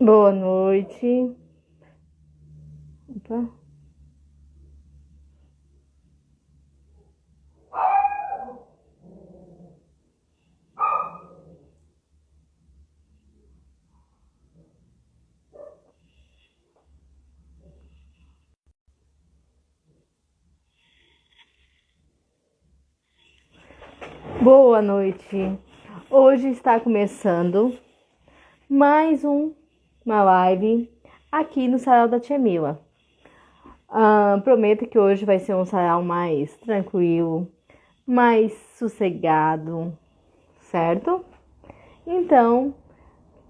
Boa noite. Opa. Boa noite. Hoje está começando mais uma live aqui no Sarau da Tia Mila. Prometo que hoje vai ser um sarau mais tranquilo, mais sossegado, certo? Então,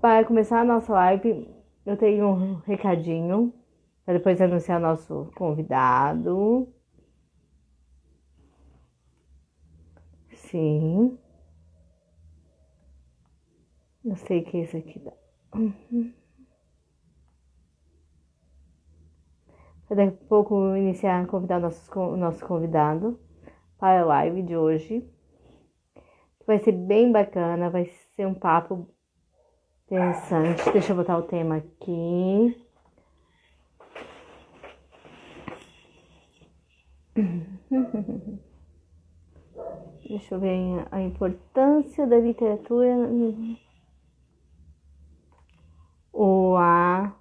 para começar a nossa live, eu tenho um recadinho para depois anunciar nosso convidado. Sim. Não sei o que é isso aqui. Daqui a pouco iniciar, convidar o nosso convidado para a live de hoje. Vai ser bem bacana, vai ser um papo interessante. Deixa eu botar o tema aqui. Deixa eu ver a importância da literatura. O A.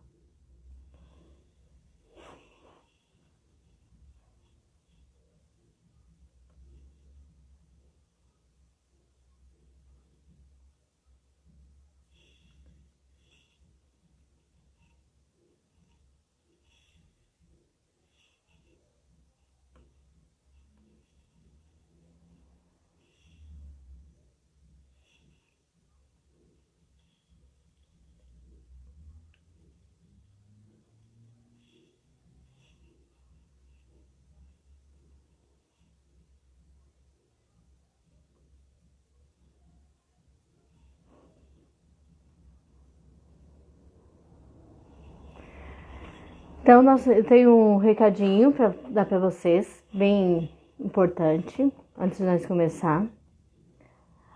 Então, eu tenho um recadinho para dar para vocês, bem importante, antes de nós começar.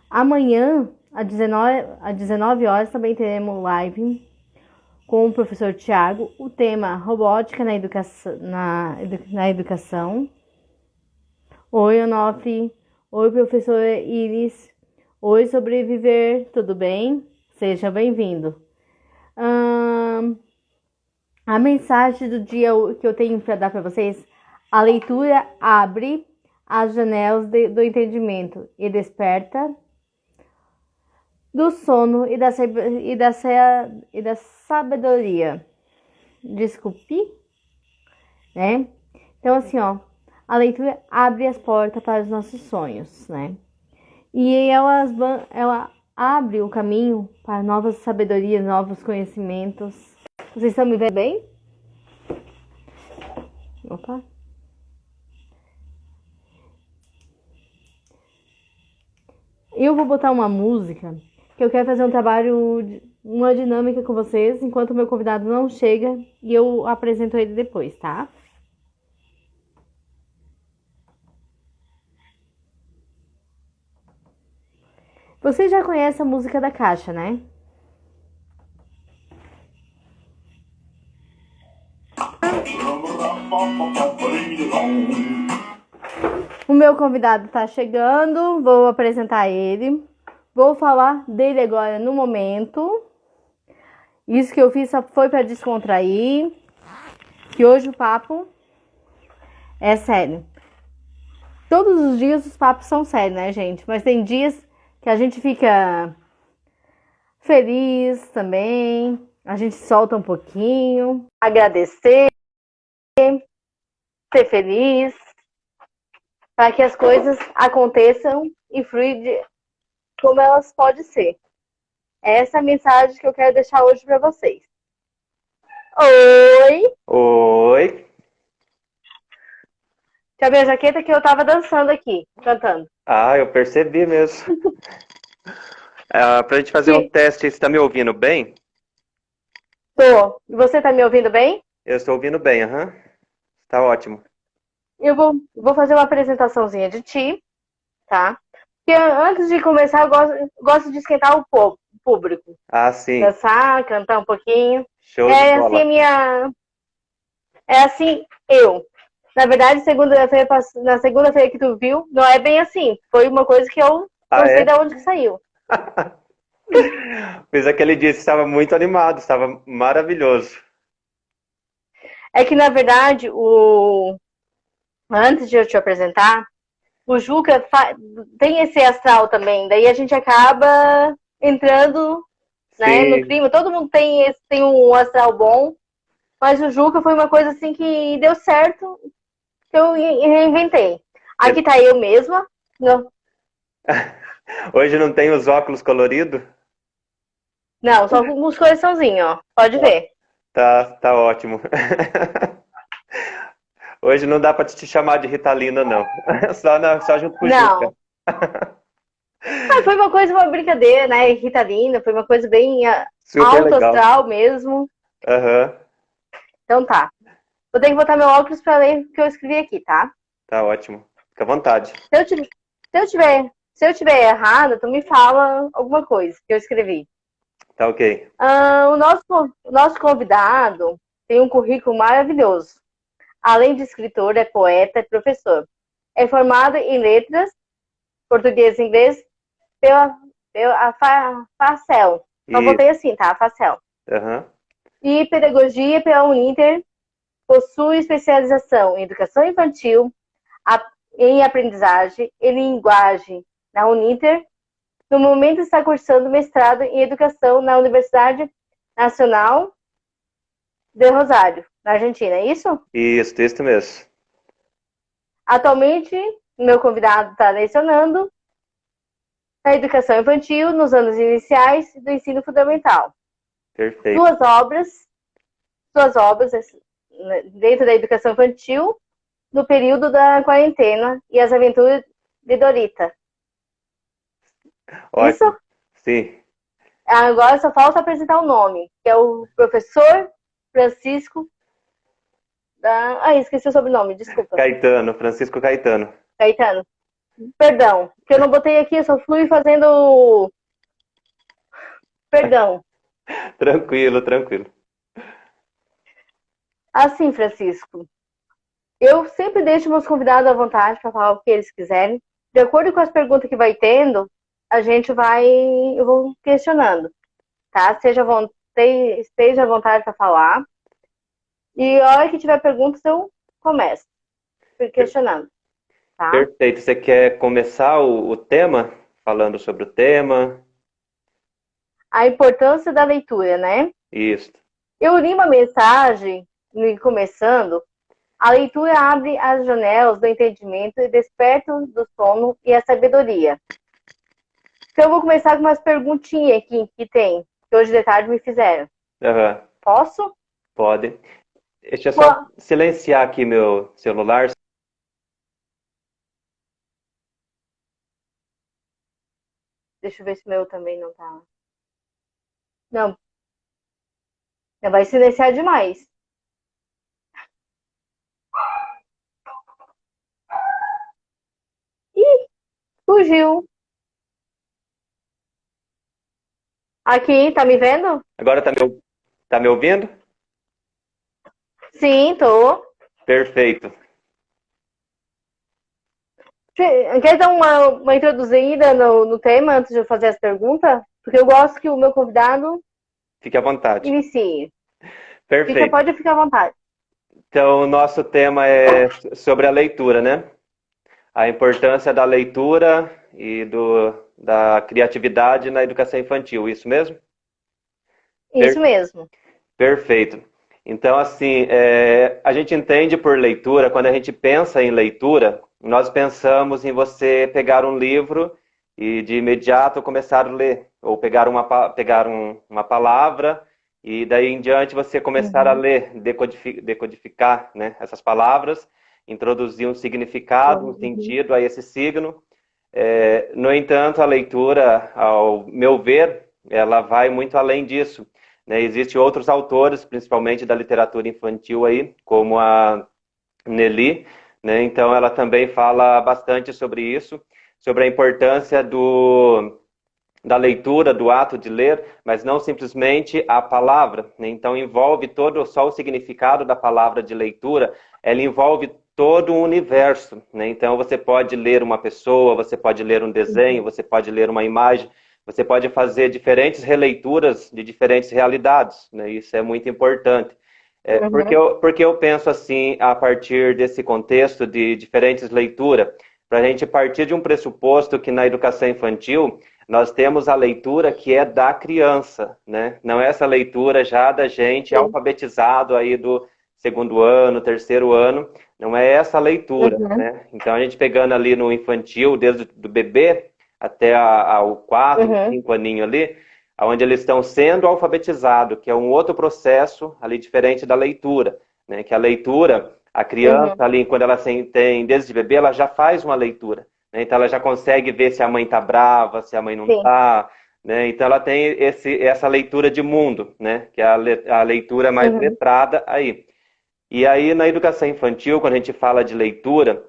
Amanhã, às 19 horas, também teremos live com o professor Tiago, o tema robótica na educação. Oi, Onofre. Oi, professora Iris. Oi, sobreviver. Tudo bem? Seja bem-vindo. A mensagem do dia que eu tenho para dar para vocês: a leitura abre as janelas do entendimento e desperta do sono e da sabedoria. Desculpe, né? Então, assim, ó, a leitura abre as portas para os nossos sonhos, né? E ela abre o caminho para novas sabedorias, novos conhecimentos. Vocês estão me vendo bem? Opa. Eu vou botar uma música que eu quero fazer um trabalho, uma dinâmica com vocês, enquanto o meu convidado não chega e eu apresento ele depois, tá? Você já conhece a música da Caixa, né? O meu convidado tá chegando, vou apresentar ele. Vou falar dele agora no momento. Isso que eu fiz só foi para descontrair, que hoje o papo é sério. Todos os dias os papos são sérios, né, gente? Mas tem dias que a gente fica feliz também, a gente solta um pouquinho, agradecer, ser feliz, para que as coisas aconteçam e fluam como elas podem ser. Essa é a mensagem que eu quero deixar hoje para vocês. Oi! Oi! Deixa eu ver a jaqueta que eu tava dançando aqui, cantando. Ah, eu percebi mesmo. Pra gente fazer um teste, você tá me ouvindo bem? Tô. E você tá me ouvindo bem? Eu estou ouvindo bem, aham. Tá ótimo. Eu vou fazer uma apresentaçãozinha de ti, tá? Porque antes de começar, eu gosto de esquentar o público. Ah, sim. Dançar, cantar um pouquinho. Show de É bola. assim é assim eu. Na verdade, na segunda-feira que tu viu, não é bem assim. Foi uma coisa que eu Ah, não sei é? de onde que saiu. Pois aquele dia você estava muito animado, estava maravilhoso. É que, na verdade, antes de eu te apresentar, o Juca tem esse astral também. Daí a gente acaba entrando, né, no Sim. clima. Todo mundo tem um astral bom, mas o Juca foi uma coisa assim que deu certo, que eu reinventei. Aqui tá eu mesma. Não, Hoje não tem os óculos coloridos? não, só com os coraçãozinhos, ó. Pode ver. Tá ótimo. Hoje não dá para te chamar de Ritalina, não. Só junto com o Juca. Não. Ah, foi uma brincadeira, né? Ritalina, foi uma coisa bem Super alto legal. astral mesmo. Aham, Então tá. Vou ter que botar meu óculos pra ler o que eu escrevi aqui, tá? tá ótimo. Fica à vontade. Se eu tiver errado, tu me fala alguma coisa que eu escrevi. Tá ok. O nosso convidado tem um currículo maravilhoso. Além de escritor, é poeta e professor. É formado em letras, português e inglês, pela FACEL. Só E, botei assim, tá? FACEL. aham. E pedagogia pela Uninter. Possui especialização em educação infantil, em aprendizagem e linguagem na Uninter. No momento está cursando mestrado em educação na Universidade Nacional de Rosário, na Argentina, é isso? Isso mesmo. Atualmente, meu convidado está lecionando na educação infantil nos anos iniciais do ensino fundamental. Perfeito. Suas obras dentro da educação infantil no período da quarentena e as aventuras de Dorita. Ótimo. Isso? Sim. Agora só falta apresentar o nome, que é o professor Francisco esqueci o sobrenome, desculpa. Caetano, Francisco Caetano. Caetano. Perdão, que eu não botei aqui, eu só fui fazendo. Perdão. Tranquilo, tranquilo. Assim, Francisco, eu sempre deixo meus convidados à vontade para falar o que eles quiserem. De acordo com as perguntas que vai tendo, eu vou questionando, tá? Esteja à vontade para falar. E a hora que tiver perguntas, eu começo questionando, tá? Perfeito. Você quer começar o tema? Falando sobre o tema? A importância da leitura, né? Isso. Eu li uma mensagem, começando, a leitura abre as janelas do entendimento e desperta do sono e a sabedoria. Então eu vou começar com umas perguntinhas aqui que tem, que hoje de tarde me fizeram. Aham. Posso? Pode. Deixa eu só Bom, silenciar aqui meu celular. deixa eu ver se o meu também não tá. Não, vai silenciar demais. Ih, fugiu. Aqui, tá me vendo? Agora tá me ouvindo? Sim, tô. Perfeito. Quer dar uma introduzida no tema antes de eu fazer as perguntas? Porque eu gosto que o meu convidado Fique à vontade. inicie. Perfeito. Pode ficar à vontade. Então, o nosso tema é sobre a leitura, né? A importância da leitura e da criatividade na educação infantil, isso mesmo? Isso mesmo. Perfeito. Então, assim, a gente entende por leitura, quando a gente pensa em leitura, nós pensamos em você pegar um livro e de imediato começar a ler, ou pegar uma palavra e daí em diante você começar a ler, decodificar, né, essas palavras, introduzir um significado, um sentido a esse signo. No entanto, a leitura, ao meu ver, ela vai muito além disso, né? Existem outros autores, principalmente da literatura infantil aí, como a Nelly, né? Então ela também fala bastante sobre isso, sobre a importância da leitura, do ato de ler, mas não simplesmente a palavra, né? Então envolve todo só o significado da palavra de leitura, ela envolve todo o universo, né? Então você pode ler uma pessoa, você pode ler um desenho, você pode ler uma imagem, você pode fazer diferentes releituras de diferentes realidades, né? Isso é muito importante. Uhum. Porque eu penso assim, a partir desse contexto de diferentes leituras, para a gente partir de um pressuposto que na educação infantil nós temos a leitura que é da criança, né? Não é essa leitura já da gente Sim. alfabetizado aí do segundo ano, terceiro ano, não é essa leitura, Uhum. né? Então a gente pegando ali no infantil, desde o bebê até ao 4, Uhum. 5 aninho ali, onde eles estão sendo alfabetizados, que é um outro processo ali diferente da leitura, né? Que a leitura, a criança Uhum. ali, quando ela tem, desde bebê, ela já faz uma leitura, né? Então ela já consegue ver se a mãe está brava, se a mãe não Sim. está, né? Então ela tem essa leitura de mundo, né? Que é a leitura mais Uhum. letrada aí. E aí na educação infantil, quando a gente fala de leitura,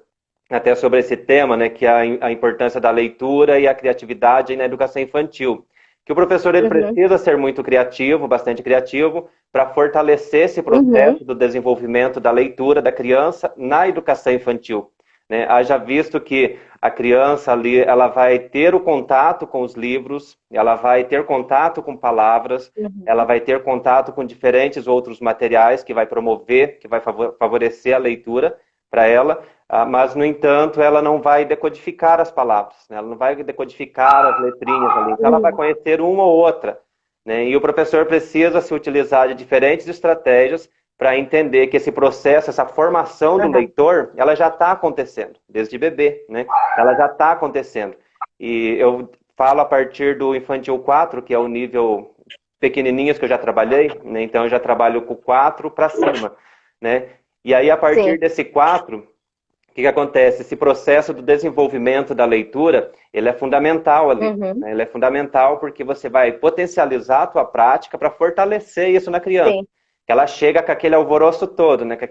até sobre esse tema, né, que é a importância da leitura e a criatividade na educação infantil. Que o professor ele Uhum. precisa ser muito criativo, bastante criativo, para fortalecer esse Uhum. processo do desenvolvimento da leitura da criança na educação infantil. Né? Haja visto que a criança ali, ela vai ter o contato com os livros, ela vai ter contato com palavras, ela Uhum. vai ter contato com diferentes outros materiais que vai promover, que vai favorecer a leitura para ela, mas, no entanto, ela não vai decodificar as palavras, né? Ela não vai decodificar as letrinhas ali, então ela vai Uhum. conhecer uma ou outra, né? E o professor precisa se utilizar de diferentes estratégias para entender que esse processo, essa formação do Uhum. leitor, ela já está acontecendo, desde bebê, né? Ela já está acontecendo. E eu falo a partir do infantil 4, que é o nível pequenininhos que eu já trabalhei, né? Então eu já trabalho com 4 para cima, né? E aí, a partir Sim. desse 4, o que que acontece? Esse processo do desenvolvimento da leitura, ele é fundamental ali, Uhum. né? Ele é fundamental porque você vai potencializar a tua prática para fortalecer isso na criança. Sim. Que ela chega com aquele alvoroço todo, né? Com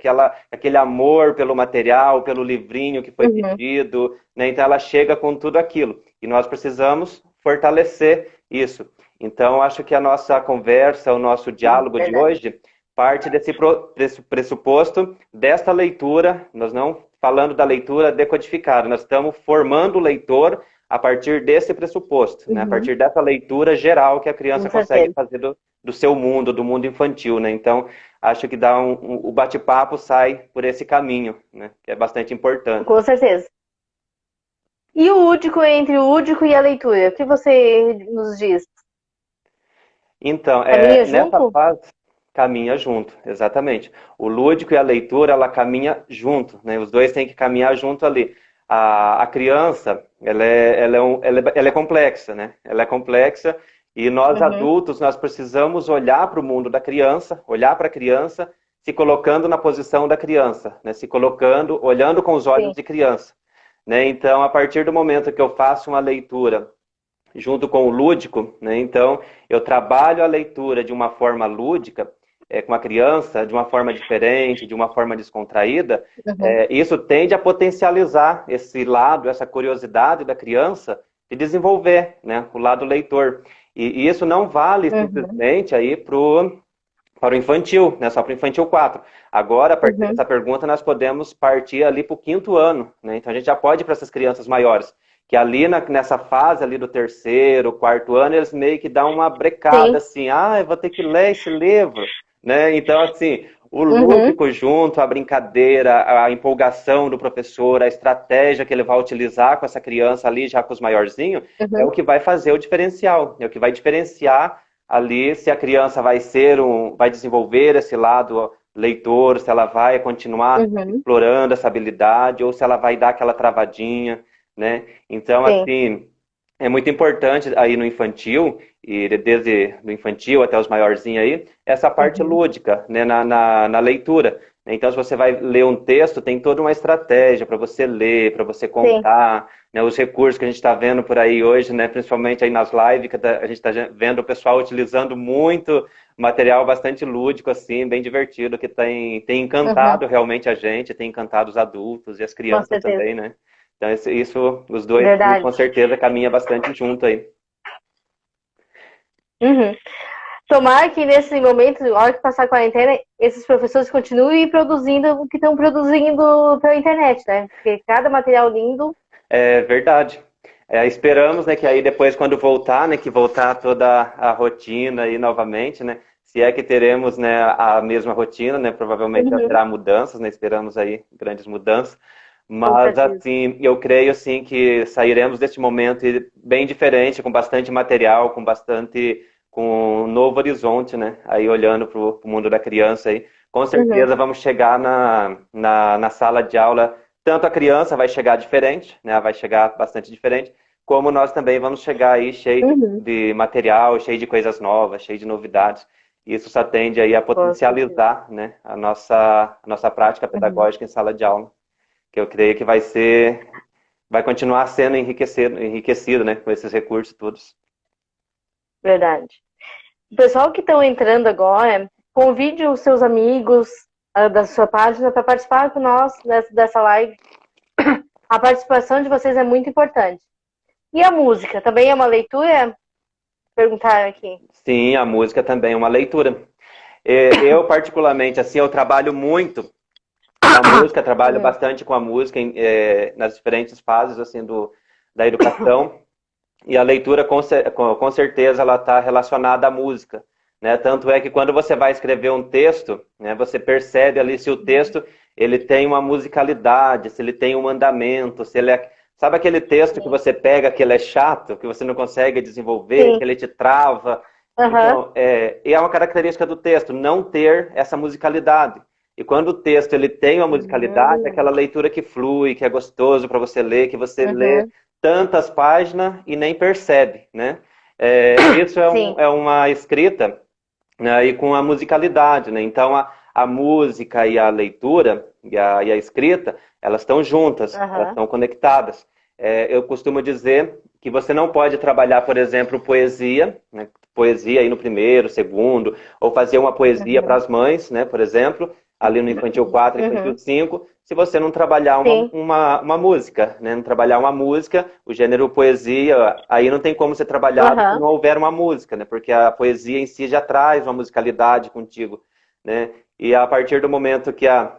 aquele amor pelo material, pelo livrinho que foi Uhum. pedido, né? Então ela chega com tudo aquilo. E nós precisamos fortalecer isso. Então, acho que a nossa conversa, o nosso diálogo de Verdade. hoje, parte desse pressuposto desta leitura, nós não falando da leitura decodificada, nós estamos formando o leitor a partir desse pressuposto, né? A Uhum. partir dessa leitura geral que a Com criança consegue certeza. fazer do seu mundo, do mundo infantil, né? Então, acho que o bate-papo sai por esse caminho, né? Que é bastante importante. Com certeza. E o lúdico entre o lúdico e a leitura? O que você nos diz? Então, Caminha nessa junto? fase, caminha junto, exatamente. O lúdico e a leitura, ela caminha junto, né? Os dois têm que caminhar junto ali. A criança, ela é complexa, né? Ela é complexa e nós Uhum. adultos, nós precisamos olhar para o mundo da criança, olhar para a criança, se colocando na posição da criança, né? Se colocando, olhando com os olhos Sim. de criança, né? Então, a partir do momento que eu faço uma leitura junto com o lúdico, né? Então, eu trabalho a leitura de uma forma lúdica, com a criança, de uma forma diferente, de uma forma descontraída. Uhum. Isso tende a potencializar esse lado, essa curiosidade da criança de desenvolver, né? O lado leitor. E isso não vale Uhum. simplesmente aí para o infantil, né? Só para o infantil 4. Agora, a partir Uhum. dessa pergunta, nós podemos partir ali para o quinto ano, né? Então a gente já pode ir para essas crianças maiores, que ali nessa fase ali do terceiro, quarto ano, eles meio que dão uma brecada Sim. assim, eu vou ter que ler esse livro, né? Então, assim, o Uhum. lúdico junto, a brincadeira, a empolgação do professor, a estratégia que ele vai utilizar com essa criança ali, já com os maiorzinhos, é o Uhum. que vai fazer o diferencial, é o que vai diferenciar ali se a criança vai desenvolver esse lado leitor, se ela vai continuar Uhum. explorando essa habilidade ou se ela vai dar aquela travadinha, né? Então, Sim. assim, é muito importante aí no infantil, e desde do infantil até os maiorzinhos aí, essa parte Uhum. lúdica, né, na leitura. Então, se você vai ler um texto, tem toda uma estratégia para você ler, para você Sim. contar, né, os recursos que a gente está vendo por aí hoje, né, principalmente aí nas lives, que a gente está vendo o pessoal utilizando muito material bastante lúdico, assim, bem divertido, que tem Uhum. encantado realmente a gente, tem encantado os adultos e as Com crianças certeza. também, né? Então, os dois, Verdade. com certeza, caminham bastante junto aí. Uhum. Tomara que nesse momento, na hora que passar a quarentena, esses professores continuem produzindo o que estão produzindo pela internet, né? Porque cada material lindo. É verdade. Esperamos, né, que aí depois, quando voltar, né, que voltar toda a rotina aí novamente, né, se é que teremos, né, a mesma rotina, né, provavelmente Uhum, haverá mudanças, né, esperamos aí grandes mudanças, com mas, certeza. assim, eu creio, assim, que sairemos deste momento bem diferente, com bastante material, com um novo horizonte, né, aí olhando para o mundo da criança aí, com Uhum, certeza vamos chegar na sala de aula. Tanto a criança vai chegar diferente, né? Vai chegar bastante diferente, como nós também vamos chegar aí cheio uhum, de material, cheio de coisas novas, cheio de novidades. Isso só tende aí a com certeza. potencializar, né, a nossa prática Uhum, pedagógica em sala de aula, que eu creio que vai continuar sendo enriquecido, né, com esses recursos todos. verdade. O pessoal que estão entrando agora, convide os seus amigos da sua página para participar com nós dessa live. A participação de vocês é muito importante. E a música também é uma leitura? Perguntaram aqui. Sim, a música também é uma leitura. Eu, particularmente, assim, eu trabalho muito com a música, trabalho Uhum. bastante com a música nas diferentes fases, assim, da educação. E a leitura, com certeza, ela está relacionada à música, né? Tanto é que quando você vai escrever um texto, né, você percebe ali se o texto ele tem uma musicalidade, se ele tem um andamento, se ele é... Sabe aquele texto que você pega que ele é chato, que você não consegue desenvolver, que Sim. ele te trava? Aham. Então, e é uma característica do texto, não ter essa musicalidade. E quando o texto ele tem uma musicalidade, é aquela Uhum. leitura que flui, que é gostoso para você ler, que você lê Uhum. tantas páginas e nem percebe, né? Isso Sim. é uma escrita, né, e com a musicalidade, né? Então a música e a leitura e a escrita, elas estão juntas, elas Aham. estão conectadas. Eu costumo dizer que você não pode trabalhar, por exemplo, poesia, né? Poesia aí no primeiro, segundo, ou fazer uma poesia para Uhum. as mães, né? Por exemplo, ali no infantil 4, infantil Uhum. 5, se você não trabalhar Sim. uma música, né? Não trabalhar uma música, o gênero poesia, aí não tem como ser trabalhado se Aham. não houver uma música, né? Porque a poesia em si já traz uma musicalidade contigo, né? E a partir do momento que a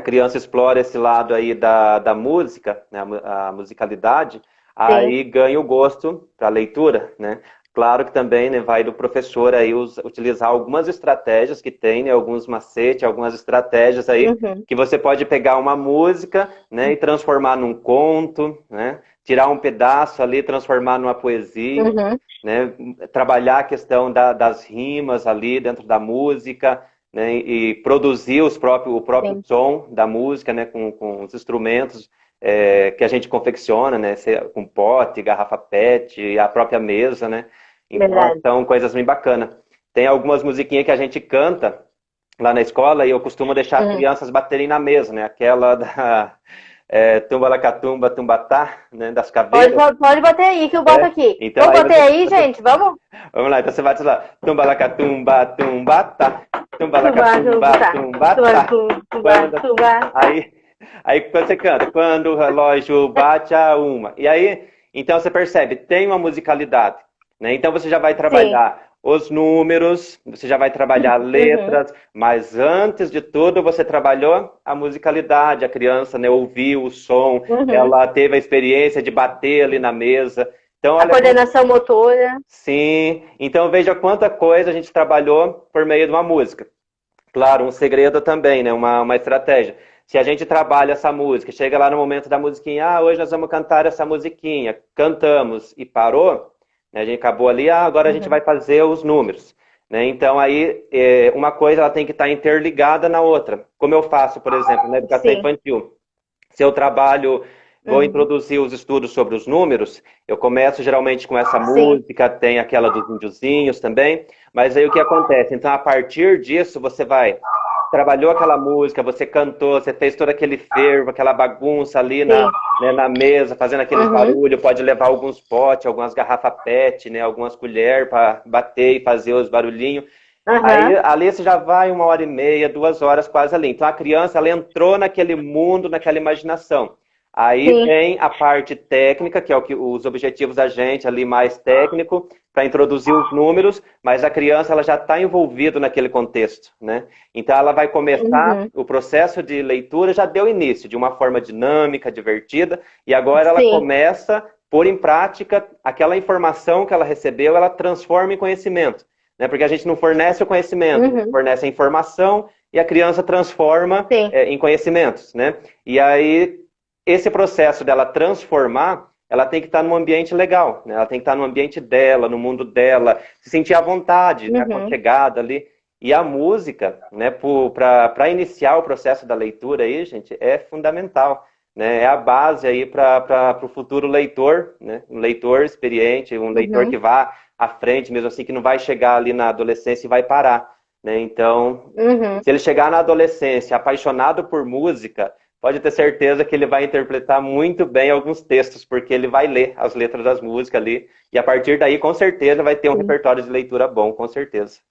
criança explora esse lado aí da música, né? A musicalidade, Sim. aí ganha o gosto para a leitura, né? Claro que também, né, vai do professor aí utilizar algumas estratégias que tem, né, alguns macetes, algumas estratégias aí Uhum. que você pode pegar uma música, né, e transformar num conto, né, tirar um pedaço ali, transformar numa poesia, Uhum. né, trabalhar a questão das rimas ali dentro da música, né, e produzir o próprio Sim. som da música, né, com os instrumentos que a gente confecciona, né, com pote, garrafa PET, e a própria mesa, né. Então, Verdade. são coisas bem bacanas. Tem algumas musiquinhas que a gente canta lá na escola e eu costumo deixar as Uhum. crianças baterem na mesa, né? Aquela da Tumbalacatumba, Tumbatá, né? Das Pode, caveiras. pode, pode bater aí que eu boto aqui. Então Vamos aí bater aí, gente? Vamos? vamos lá, então você bate lá, Tumbalacatumba, Tumbatá, Tuba, tuba, Tumbalacatumba, tá. Tuba, Tumbatá. tuba, Quando, tuba. aí, aí quando você canta, quando o relógio bate a uma. E aí, então você percebe, tem uma musicalidade, né? Então você já vai Sim. trabalhar os números, você já vai trabalhar Uhum. letras, mas antes de tudo você trabalhou a musicalidade, a criança, né, ouviu o som, Uhum. ela teve a experiência de bater ali na mesa. Então, A olha, coordenação motora. sim. Então veja quanta coisa a gente trabalhou por meio de uma música. Claro, um segredo também, né? Uma estratégia. Se a gente trabalha essa música, chega lá no momento da musiquinha, hoje nós vamos cantar essa musiquinha, cantamos e parou, né? A gente acabou ali, agora a gente vai Uhum. fazer os números, né? Então aí uma coisa ela tem que estar interligada na outra. Como eu faço, por exemplo, na educação Sim. infantil. Se eu trabalho, vou Uhum. introduzir os estudos sobre os números, eu começo geralmente com essa Sim. música, tem aquela dos índiozinhos também, mas aí o que acontece? Então, a partir disso, você trabalhou aquela música, você cantou, você fez todo aquele fervo, aquela bagunça ali Sim. né, na mesa, fazendo aqueles Uhum. barulhos, pode levar alguns potes, algumas garrafas PET, né, algumas colheres para bater e fazer os barulhinhos. Aí Aham. ali você já vai 1 hora e meia, 2 horas quase ali. Então a criança ela entrou naquele mundo, naquela imaginação. Aí sim. vem a parte técnica, que é o que os objetivos da gente ali mais técnico, para introduzir os números, mas a criança ela já está envolvida naquele contexto, né? Então ela vai começar, Uhum. o processo de leitura já deu início, de uma forma dinâmica, divertida, e agora ela Sim. começa a pôr em prática aquela informação que ela recebeu, ela transforma em conhecimento, né? Porque a gente não fornece o conhecimento, a gente Uhum. fornece a informação e a criança transforma Sim. em conhecimentos, né? E aí esse processo dela transformar, ela tem que estar num ambiente legal, né? Ela tem que estar no ambiente dela, no mundo dela, se sentir à vontade, né? Uhum. Aconchegada ali. E a música, né, para iniciar o processo da leitura aí, gente, é fundamental, né? É a base aí para o futuro leitor, né? Um leitor experiente, um leitor que Uhum. vá à frente, mesmo assim, que não vai chegar ali na adolescência e vai parar, né? Então, Uhum. se ele chegar na adolescência apaixonado por música, pode ter certeza que ele vai interpretar muito bem alguns textos, porque ele vai ler as letras das músicas ali, e a partir daí, com certeza, vai ter um Sim. repertório de leitura bom, com certeza.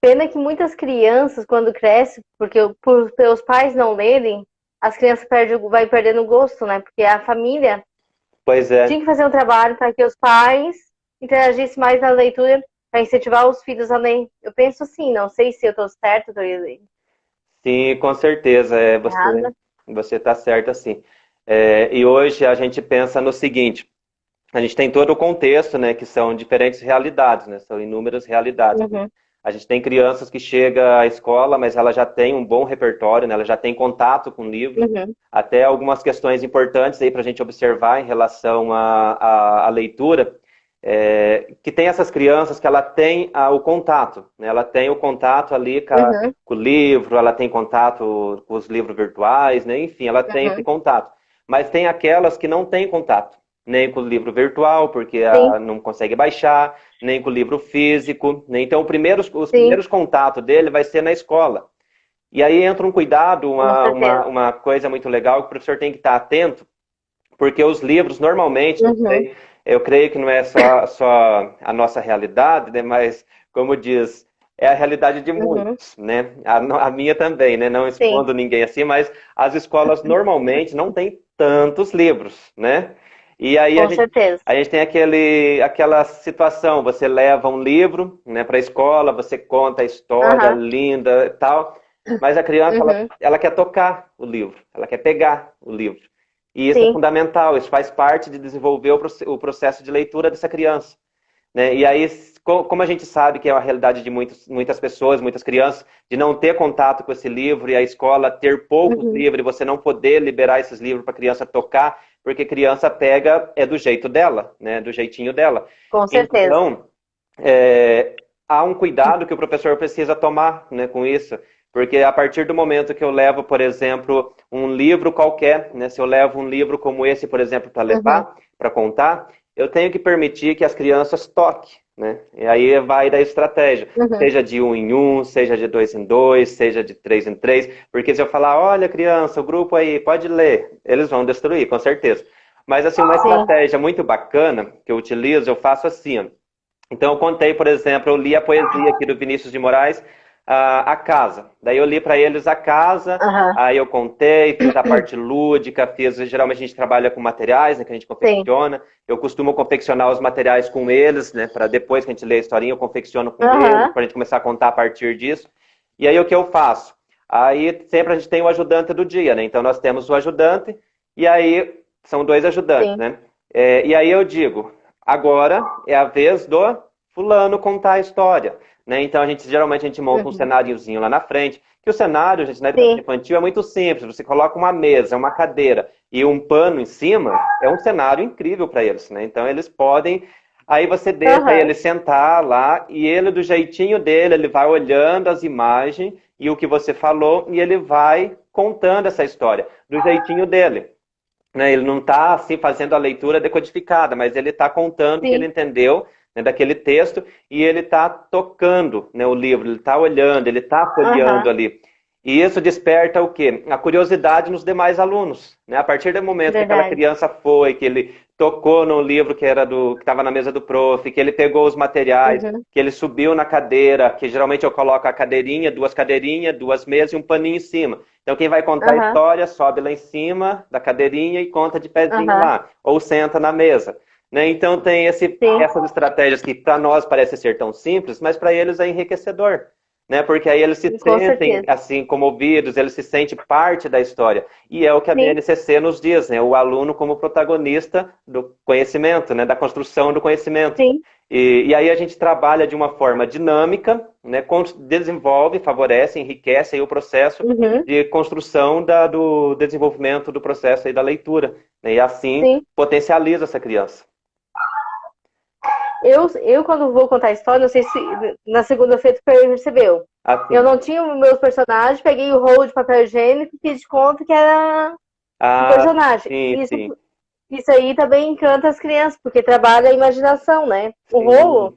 Pena que muitas crianças, quando crescem, porque por seus pais não lerem, as crianças vai perdendo o gosto, né? Porque a família Pois tinha é, que fazer um trabalho para que os pais interagissem mais na leitura, para incentivar os filhos a ler. Eu penso assim, não sei se eu estou certo, estou sim, com certeza, errada. você está certo assim. E hoje a gente pensa no seguinte, a gente tem todo o contexto, né, que são diferentes realidades, né, são inúmeras realidades. Uhum. A gente tem crianças que chegam à escola, mas ela já tem um bom repertório, né? Ela já tem contato com o livro, Uhum. até algumas questões importantes aí para a gente observar em relação à leitura, que tem essas crianças que ela tem o contato, né? Ela tem o contato ali Uhum. com o livro, ela tem contato com os livros virtuais, né? Enfim, ela tem esse Uhum. contato. Mas tem aquelas que não têm contato, nem com o livro virtual, porque Sim, não consegue baixar, nem com o livro físico, né? Então, os sim, primeiros contatos dele vai ser na escola. E aí entra um cuidado, com certeza. uma coisa muito legal que o professor tem que estar atento, porque os livros, normalmente, não Uhum. sei, eu creio que não é só a nossa realidade, né? Mas, como diz, é a realidade de Uhum. muitos, né? A minha também, né? Não Sim, expondo ninguém assim, mas as escolas normalmente não têm tantos livros, né? E aí com certeza. a gente tem aquela situação, você leva um livro, né, para a escola, você conta a história Aham. linda e tal, mas a criança, Uhum. ela quer tocar o livro, ela quer pegar o livro. E isso é Sim. fundamental, isso faz parte de desenvolver o processo de leitura dessa criança, né? E aí, como a gente sabe que é a realidade de muitas pessoas, muitas crianças, de não ter contato com esse livro e a escola ter poucos Uhum. livros e você não poder liberar esses livros para a criança tocar, porque criança pega do jeito dela, né? Do jeitinho dela. Com certeza. Então, é, há um cuidado que o professor precisa tomar, né, com isso, porque a partir do momento que eu levo, por exemplo, um livro qualquer, né, se eu levo um livro como esse, por exemplo, para Uhum. levar, para contar, eu tenho que permitir que as crianças toquem, né? E aí vai da estratégia, Uhum. seja de um em um, seja de dois em dois, seja de três em três, porque se eu falar, olha, criança, o grupo aí pode ler, eles vão destruir, com certeza. Mas assim, uma Sim. estratégia muito bacana que eu utilizo, eu faço assim, ó. Então eu contei, por exemplo, eu li a poesia aqui do Vinícius de Moraes, A Casa. Daí eu li para eles A Casa, Aham. aí eu contei, fiz a parte lúdica, geralmente a gente trabalha com materiais, né, que a gente Sim. confecciona. Eu costumo confeccionar os materiais com eles, né, para depois que a gente lê a historinha, eu confecciono com eles, Aham. para a gente começar a contar a partir disso. E aí o que eu faço? Aí sempre a gente tem o ajudante do dia, né? Então nós temos o ajudante, e aí são dois ajudantes, Sim. né? E aí eu digo, agora é a vez do fulano contar a história, né? Então geralmente a gente monta um Uhum. cenáriozinho lá na frente, que o cenário, gente, na educação Sim. infantil é muito simples. Você coloca uma mesa, uma cadeira e um pano em cima, é um cenário incrível para eles, né? Então eles podem. Aí você deixa Aham. ele sentar lá e ele, do jeitinho dele, ele vai olhando as imagens e o que você falou e ele vai contando essa história do jeitinho dele, né? Ele não está assim fazendo a leitura decodificada, mas ele está contando o que ele Sim. entendeu, né, daquele texto e ele está tocando, né, o livro, ele está olhando, ele está folheando Aham. ali. E isso desperta o quê? A curiosidade nos demais alunos, né? A partir do momento que aquela Verdade. criança foi, que ele tocou no livro que era que estava na mesa do prof, que ele pegou os materiais, Uhum. que ele subiu na cadeira, que geralmente eu coloco a cadeirinhas, duas mesas e um paninho em cima. Então quem vai contar a Aham. história sobe lá em cima da cadeirinha e conta de pezinho Aham. lá, ou senta na mesa. Né? Então tem Sim, essas estratégias que para nós parece ser tão simples, mas para eles é enriquecedor, né? Porque aí eles se com sentem certeza. assim comovidos, eles se sentem parte da história. E é o que a Sim, BNCC nos diz, né? O aluno como protagonista do conhecimento, né? Da construção do conhecimento. sim. E aí a gente trabalha de uma forma dinâmica, né? Desenvolve, favorece, enriquece aí o processo Uhum. de construção do desenvolvimento do processo aí da leitura, né? E assim Sim. potencializa essa criança. Eu, quando vou contar a história, não sei se na segunda-feira tu percebeu. Eu Assim. não tinha os meus personagens, peguei o rolo de papel higiênico e fiz de conta que era o Ah, personagem. sim, Isso, sim, isso aí também encanta as crianças, porque trabalha a imaginação, né? O sim, rolo,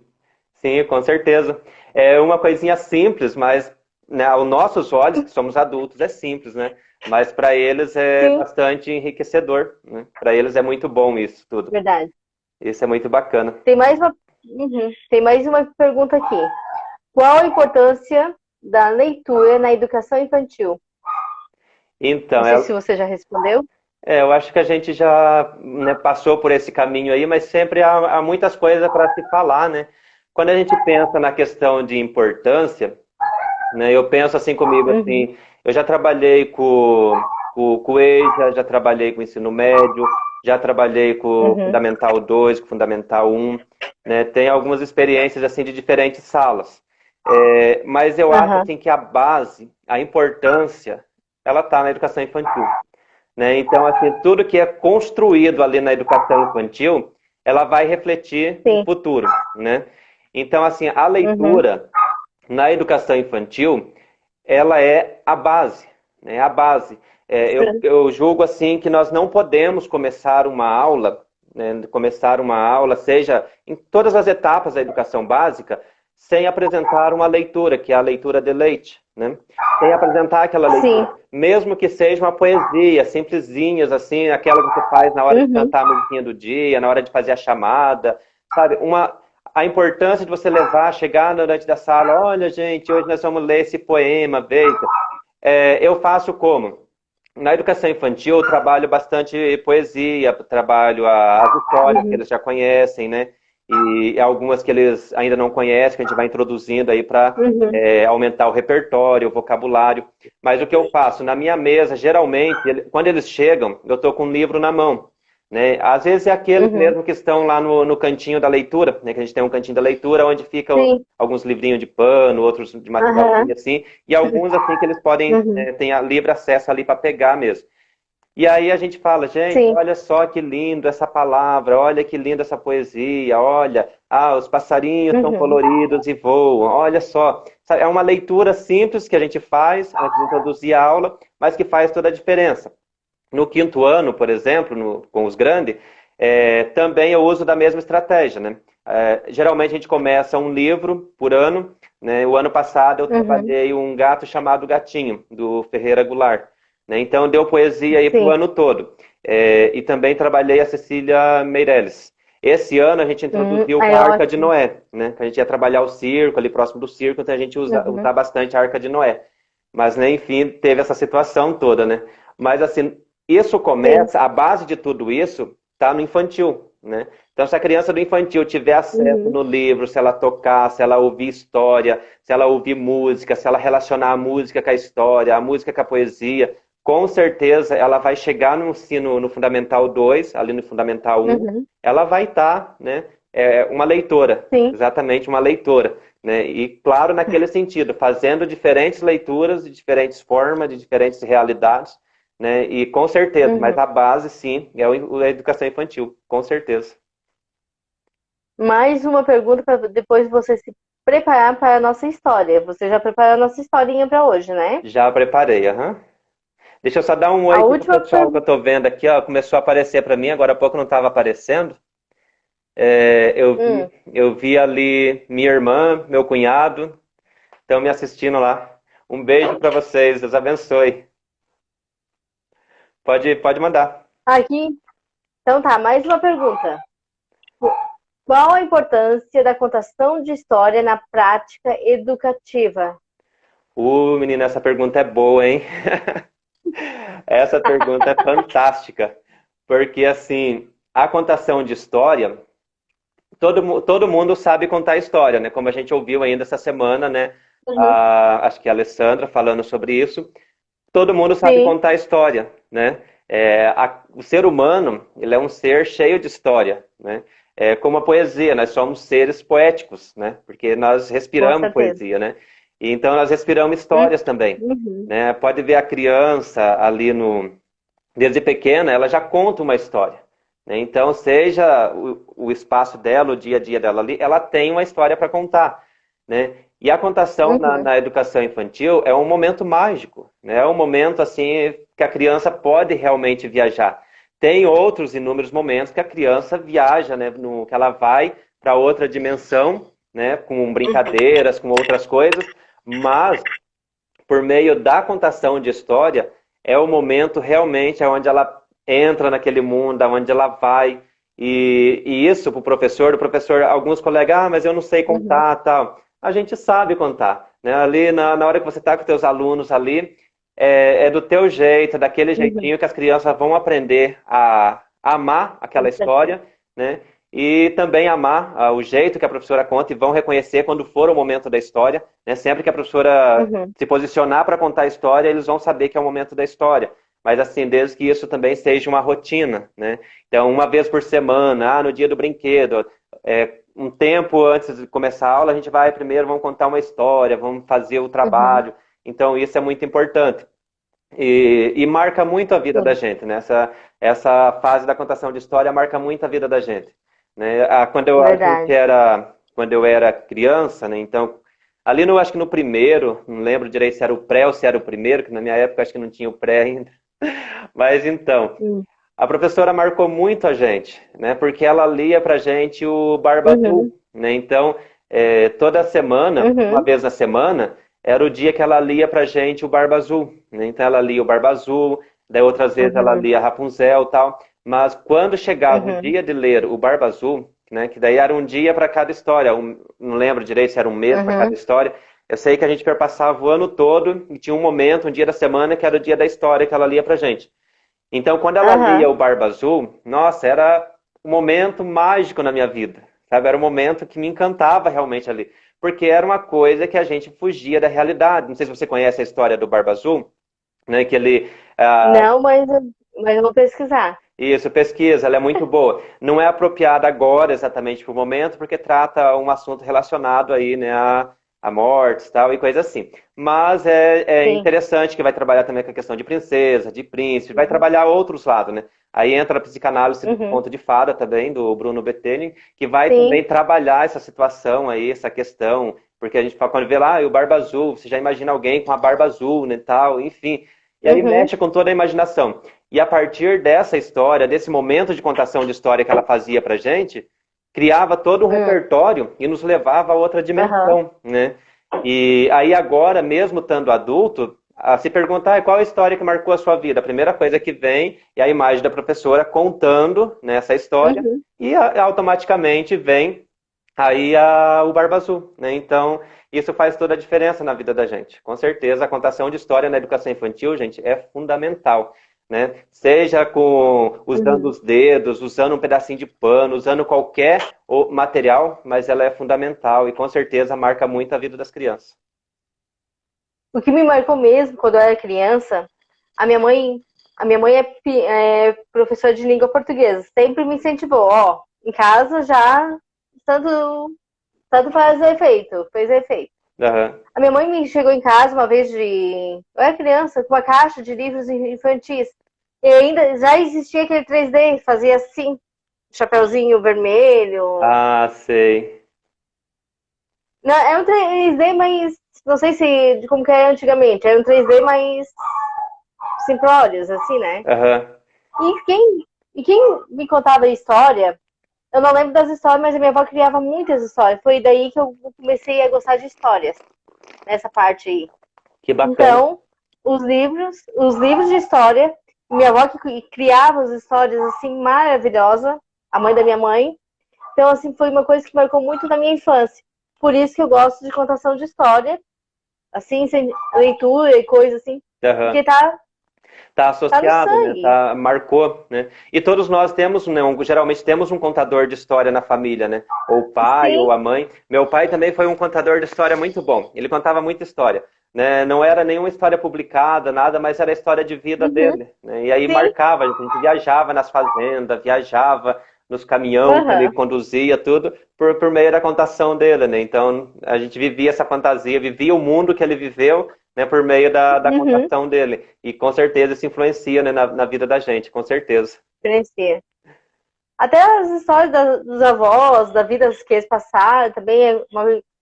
sim, com certeza. É uma coisinha simples, mas né, aos nossos olhos, que somos adultos, é simples, né? Mas para eles é sim, bastante enriquecedor, né? Para eles é muito bom isso tudo. verdade. Isso é muito bacana. Tem mais uma pergunta aqui. Qual a importância da leitura na educação infantil? Não Então, sei se você já respondeu. eu acho que a gente já né, passou por esse caminho aí, mas sempre há muitas coisas para se falar, né? Quando a gente pensa na questão de importância, né, eu penso assim comigo, Uhum, assim, eu já trabalhei com o EJA, já trabalhei com o ensino médio, já trabalhei com o uhum, Fundamental 2, com o Fundamental 1, né? Tem algumas experiências assim de diferentes salas. Mas eu acho aham, assim que a base, a importância, ela está na educação infantil. Né? Então, assim, tudo que é construído ali na educação infantil, ela vai refletir no sim, futuro, né? Então, assim, a uhum, leitura na educação infantil, ela é a base, né? A base. Eu julgo assim que nós não podemos começar uma aula, né? Começar uma aula, seja em todas as etapas da educação básica, sem apresentar uma leitura, que é a leitura de leite, né? Sem apresentar aquela sim, leitura, mesmo que seja uma poesia, simplesinhas, assim, aquela que você faz na hora de uhum, cantar a musiquinha do dia, na hora de fazer a chamada, sabe? A importância de você levar, chegar na noite da sala, olha, gente, hoje nós vamos ler esse poema, veja. Eu faço como? Na educação infantil, eu trabalho bastante poesia, trabalho as histórias que uhum, eles já conhecem, né? E algumas que eles ainda não conhecem, que a gente vai introduzindo aí para uhum, aumentar o repertório, o vocabulário. Mas o que eu faço? Na minha mesa, geralmente, quando eles chegam, eu estou com um livro na mão. Né? Às vezes é aqueles uhum, mesmo que estão lá no cantinho da leitura, né? Que a gente tem um cantinho da leitura onde ficam sim, alguns livrinhos de pano, outros de materialzinho aham, assim, e alguns assim que eles podem uhum, ter a livre acesso ali para pegar mesmo. E aí a gente fala, gente, sim, olha só que lindo essa palavra, olha que linda essa poesia, olha, os passarinhos são uhum, coloridos e voam, olha só. Sabe, é uma leitura simples que a gente faz antes de introduzir a aula, mas que faz toda a diferença. No quinto ano, por exemplo, com os grandes, também eu uso da mesma estratégia, né? Geralmente a gente começa um livro por ano, né? O ano passado eu uhum, trabalhei um gato chamado Gatinho, do Ferreira Goulart, né? Então deu poesia aí para o sim, ano todo. E também trabalhei a Cecília Meirelles. Esse ano a gente introduziu com é a Arca de ótimo, Noé, né? Que a gente ia trabalhar o circo ali próximo do circo, então a gente uhum, usa bastante a Arca de Noé. Mas, né, enfim, teve essa situação toda, né? Mas, assim, isso sim, começa, a base de tudo isso está no infantil, né? Então, se a criança do infantil tiver acesso uhum, no livro, se ela tocar, se ela ouvir história, se ela ouvir música, se ela relacionar a música com a história, a música com a poesia, com certeza ela vai chegar no ensino no Fundamental 2, ali no Fundamental 1, uhum, ela vai estar, né, uma leitora, sim, exatamente uma leitora, né? E claro, naquele sentido, fazendo diferentes leituras de diferentes formas, de diferentes realidades, né? E com certeza, mas uhum. a base sim é a educação infantil, com certeza. Mais uma pergunta para depois você se preparar para a nossa história. Você já preparou a nossa historinha para hoje, né? Já preparei, aham. Deixa eu só dar um oi A aqui pro última pessoal que eu pergunta. tô vendo aqui, ó. Começou a aparecer para mim, agora há pouco não estava aparecendo. Eu vi ali minha irmã, meu cunhado, estão me assistindo lá. Um beijo para vocês, Deus abençoe. Pode mandar. Aqui, então tá, mais uma pergunta. Qual a importância da contação de história na prática educativa? Menina, essa pergunta é boa, hein? Essa pergunta é fantástica, porque assim, a contação de história, todo mundo sabe contar história, né? Como a gente ouviu ainda essa semana, né? Uhum. Acho que a Alessandra falando sobre isso. Todo mundo sabe Sim, contar história, né? O ser humano, ele é um ser cheio de história, né? É como a poesia, nós somos seres poéticos, né? Porque nós com respiramos certeza. poesia, né? E então nós respiramos Uhum. histórias também, Uhum. né? Pode ver a criança ali desde pequena, ela já conta uma história, né? Então, seja o espaço dela, o dia a dia dela ali, ela tem uma história para contar, né? E a contação Uhum. na educação infantil é um momento mágico, né? É um momento assim que a criança pode realmente viajar. Tem outros inúmeros momentos que a criança viaja, né? Que ela vai para outra dimensão, né? Com brincadeiras, com outras coisas, mas por meio da contação de história, é o momento realmente onde ela entra naquele mundo, onde ela vai. E isso para o professor, alguns colegas, mas eu não sei Uhum. contar, tal. A gente sabe contar, né? Ali na hora que você está com os teus alunos ali, é do teu jeito, daquele Uhum. jeitinho que as crianças vão aprender a amar aquela Com certeza. história, né? E também amar o jeito que a professora conta e vão reconhecer quando for o momento da história, né? Sempre que a professora Uhum. se posicionar para contar a história, eles vão saber que é o momento da história. Mas assim, desde que isso também seja uma rotina, né? Então, uma vez por semana, no dia do brinquedo, um tempo antes de começar a aula, a gente vai primeiro, vamos contar uma história, vamos fazer o Uhum. trabalho. Então, isso é muito importante. E marca muito a vida da Sim, gente, né? Essa fase da contação de história marca muito a vida da gente, né? verdade. Quando eu era criança, né? Então, ali no, acho que no primeiro, não lembro direito se era o pré ou se era o primeiro, que na minha época acho que não tinha o pré ainda. Mas então, Hum. a professora marcou muito a gente, né? Porque ela lia pra gente o Barba Uhum. Azul, né? Então, toda semana, uma Uhum. vez na semana, era o dia que ela lia pra gente o Barba Azul, né? Então ela lia o Barba Azul, daí outras vezes ela Uhum. lia Rapunzel e tal. Mas quando chegava o Uhum. dia de ler o Barba Azul, né? Que daí era um dia para cada história, não lembro direito se era um mês para cada Uhum. história. Eu sei que a gente perpassava o ano todo e tinha um momento, um dia da semana, que era o dia da história que ela lia pra gente. Então, quando ela lia Aham. o Barba Azul, nossa, era um momento mágico na minha vida, sabe? Era um momento que me encantava realmente ali, porque era uma coisa que a gente fugia da realidade. Não sei se você conhece a história do Barba Azul, né? Que ele, Não, mas eu vou pesquisar. isso, pesquisa, ela é muito boa. Não é apropriada agora exatamente para o momento, porque trata um assunto relacionado aí, né, a mortes tal, e coisa assim. Mas é Sim. interessante que vai trabalhar também com a questão de princesa, de príncipe, vai Uhum. trabalhar outros lados, né? Aí entra a psicanálise do Uhum. conto de fada também, do Bruno Bettelin, que vai também Sim. trabalhar essa situação aí, essa questão, porque a gente fala, quando vê lá, o Barba Azul, você já imagina alguém com a barba azul, né, tal, enfim. E aí Uhum. mexe com toda a imaginação. E a partir dessa história, desse momento de contação de história que ela fazia pra gente, criava todo um Uhum. repertório e nos levava a outra Aham. dimensão, né? E aí agora, mesmo estando adulto, a se perguntar qual a história que marcou a sua vida. A primeira coisa que vem é a imagem da professora contando, né, essa história Uhum. e automaticamente vem aí o Barba Azul, né? Então, isso faz toda a diferença na vida da gente. Com certeza, a contação de história na educação infantil, gente, é fundamental, né? Seja usando Uhum. os dedos, usando um pedacinho de pano, usando qualquer material, mas ela é fundamental e com certeza marca muito a vida das crianças. O que me marcou mesmo quando eu era criança, a minha mãe, a minha mãe é professora de língua portuguesa, sempre me incentivou, ó, em casa já tanto faz efeito, fez efeito. Aham. A minha mãe me chegou em casa uma vez eu era criança, com uma caixa de livros infantis. E ainda já existia aquele 3D, fazia assim, chapeuzinho vermelho. Ah, sei. Não, é um 3D mais. Não sei se como que era antigamente, era um 3D mais simplórios, assim, né? Aham. E quem me contava história, eu não lembro das histórias, mas a minha avó criava muitas histórias. Foi daí que eu comecei a gostar de histórias, nessa parte aí. Que bacana. Então, os livros de história, minha avó que criava as histórias assim maravilhosa, a mãe da minha mãe. Então, assim, foi uma coisa que marcou muito na minha infância. Por isso que eu gosto de contação de história, assim, sem leitura e coisa assim, Aham. porque Tá tá no associado, né? sangue. Tá, marcou, né? E todos nós temos, né, geralmente temos um contador de história na família, né? Ou o pai, ou Sim, a mãe. Meu pai também foi um contador de história muito bom. Ele contava muita história, né? Não era nenhuma história publicada, nada, mas era a história de vida uhum, dele, né? E aí sim, marcava, a gente viajava nas fazendas, viajava nos caminhão que ele aham, conduzia, tudo, por meio da contação dele, né? Então, a gente vivia essa fantasia, vivia o mundo que ele viveu, né, por meio da uhum, contação dele. E com certeza isso influencia, né, na vida da gente, com certeza. crescer. Até as histórias dos avós, da vida que eles passaram, também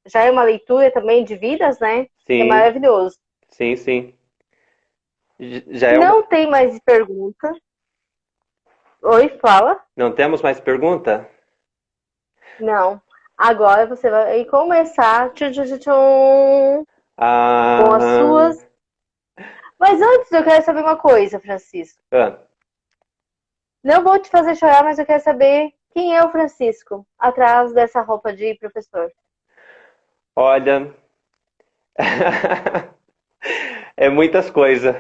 já é uma leitura também de vidas, né? É Sim, maravilhoso. sim, sim. Já é uma... Não tem mais pergunta. Oi, fala? Não temos mais pergunta? Não. Agora você vai começar tchum, tchum, tchum, tchum, com as Ah, suas. Mas antes eu quero saber uma coisa, Francisco. ah, Não vou te fazer chorar, mas eu quero saber quem é o Francisco atrás dessa roupa de professor. olha, é muitas coisas.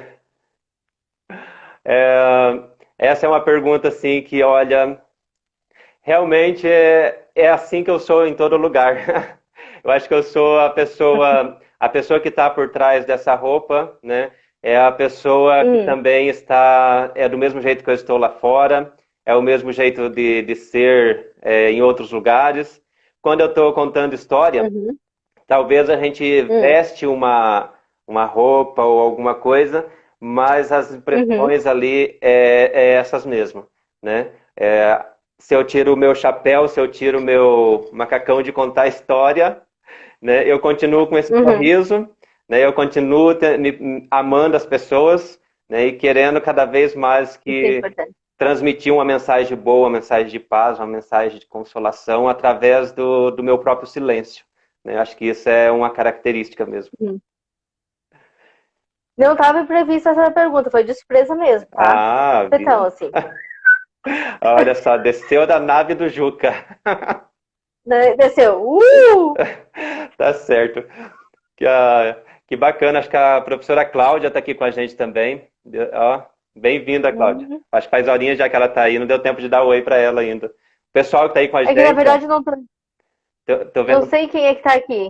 É, essa é uma pergunta assim que, olha, realmente é assim que eu sou em todo lugar. Eu acho que eu sou a pessoa que está por trás dessa roupa, né? É a pessoa que Hum, também está, é do mesmo jeito que eu estou lá fora, é o mesmo jeito de ser em outros lugares. Quando eu estou contando história, uhum, talvez a gente hum, veste uma roupa ou alguma coisa, mas as uhum, impressões ali é essas mesmo, né? Se eu tiro o meu chapéu, se eu tiro o meu macacão de contar história, né, eu continuo com esse uhum. sorriso, né, eu continuo amando as pessoas, né, e querendo cada vez mais Isso é que importante. transmitir uma mensagem boa, uma mensagem de paz, uma mensagem de consolação através do meu próprio silêncio. Né? Acho que isso é uma característica mesmo. Uhum. Não estava prevista essa pergunta, foi de surpresa mesmo, tá? Ah, Então, viu? assim, Olha só, desceu da nave do Juca. né, desceu. Tá certo. Que, que bacana, acho que a professora Cláudia está aqui com a gente também. Ó, bem-vinda, Cláudia. Uhum. Acho que faz horinha já que ela está aí, não deu tempo de dar oi para ela ainda. O pessoal que está aí com a É que na gente, ó, verdade não tô, tô não vendo, sei quem é que tá aqui.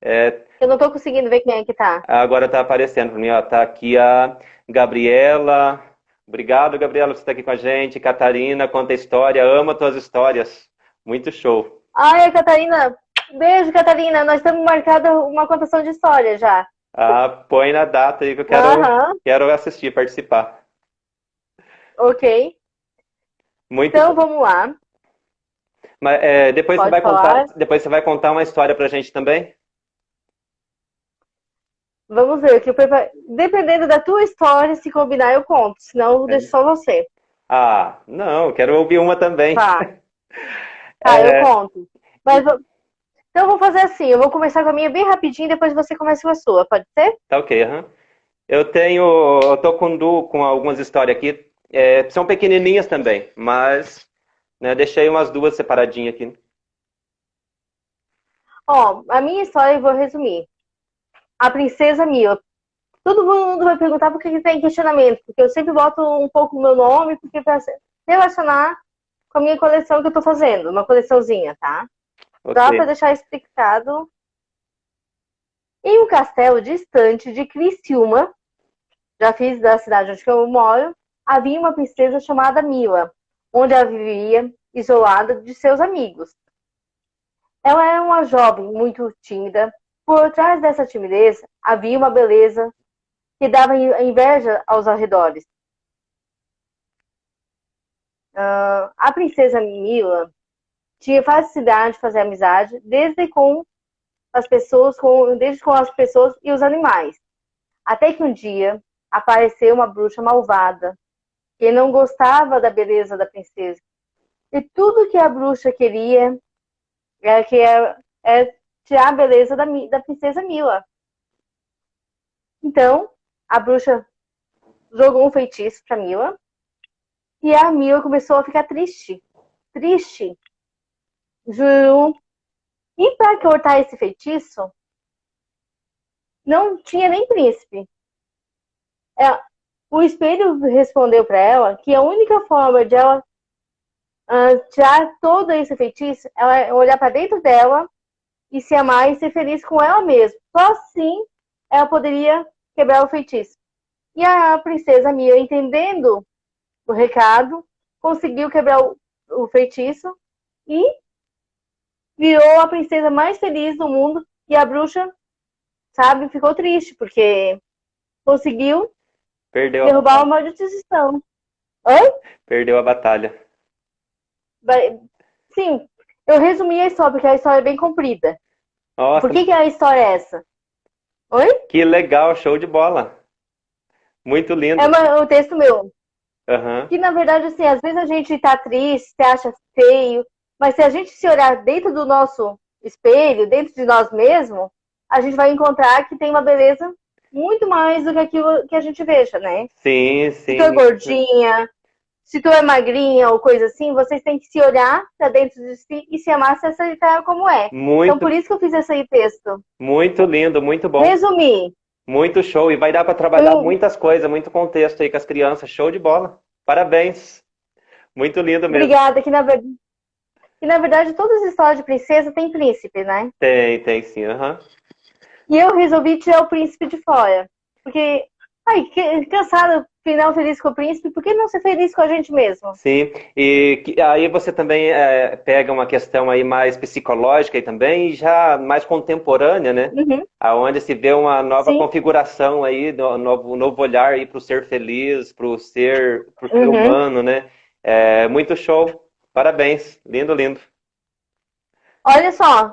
é, Eu não tô conseguindo ver quem é que tá. agora está aparecendo para mim, ó, tá aqui a Gabriela. Obrigado, Gabriela, por você estar aqui com a gente. Catarina, conta história, ama tuas histórias. Muito show. Ai, Catarina, beijo, Catarina. Nós estamos marcada uma contação de história já. Ah, põe na data aí que eu Aham, quero assistir, participar. ok. Muito Então bom. vamos lá. Mas Pode falar. depois você vai contar uma história pra gente também? Vamos ver o que eu preparo. Dependendo da tua história, se combinar, eu conto. Senão, eu deixo É. só você. Ah, não, quero ouvir uma também. Tá, tá, eu conto. Mas, então, eu vou fazer assim. Eu vou começar com a minha bem rapidinho, depois você começa com a sua. Pode ser? Tá ok, aham. Eu tô com algumas histórias aqui, são pequenininhas também, mas, né, deixei umas duas separadinhas aqui. Ó, a minha história eu vou resumir. A princesa Mila. Todo mundo vai perguntar por que tem questionamento, porque eu sempre boto um pouco o meu nome, porque para relacionar com a minha coleção que eu tô fazendo, uma coleçãozinha, tá? Ok. Só para deixar explicado. Em um castelo distante de Criciúma, já fiz da cidade onde eu moro, havia uma princesa chamada Mila, onde ela vivia isolada de seus amigos. Ela era uma jovem muito tímida. Por trás dessa timidez havia uma beleza que dava inveja aos arredores. A princesa Mila tinha facilidade de fazer amizade desde com as pessoas e os animais. Até que um dia apareceu uma bruxa malvada que não gostava da beleza da princesa. E tudo que a bruxa queria era tirar a beleza da princesa Mila. Então, a bruxa jogou um feitiço pra Mila. E a Mila começou a ficar triste. Triste. Jurou. E pra cortar esse feitiço, não tinha nem príncipe. O espelho respondeu pra ela que a única forma de ela tirar todo esse feitiço, ela olhar pra dentro dela e se amar e ser feliz com ela mesma. Só assim ela poderia quebrar o feitiço. E a princesa Mia, entendendo o recado, conseguiu quebrar o feitiço e virou a princesa mais feliz do mundo. E a bruxa, sabe, ficou triste, porque conseguiu Perdeu a derrubar batalha. uma maldição. Oi? Perdeu a batalha. Sim, eu resumi a história, porque a história é bem comprida. Nossa, Por que a história é essa? Oi? que legal, show de bola. Muito É lindo. o texto meu. Aham. Que, na verdade, assim, às vezes a gente tá triste, se acha feio, mas se a gente se olhar dentro do nosso espelho, dentro de nós mesmos, a gente vai encontrar que tem uma beleza muito mais do que aquilo que a gente veja, né? Sim, Se tu é sim. gordinha, se tu é magrinha ou coisa assim, vocês têm que se olhar pra dentro de si e se amar, se aceitar como é. Então, Muito, por isso que eu fiz esse texto. muito lindo, muito bom. Resumir. Muito show. E vai dar para trabalhar Eu... muitas coisas, muito contexto aí com as crianças. Show de bola. Parabéns. Muito lindo mesmo. Obrigada, que na verdade todas as histórias de princesa tem príncipe, né? Tem sim. Aham. E eu resolvi tirar o príncipe de fora. Porque, cansada, final feliz com o príncipe, por que não ser feliz com a gente mesmo? Sim. E aí você também pega uma questão aí mais psicológica e também já mais contemporânea, né? Uhum, Aonde se vê uma nova sim. configuração aí, um novo olhar aí para o ser feliz, pro ser Uhum. humano, né? É, muito show. Parabéns. Lindo, lindo. Olha só,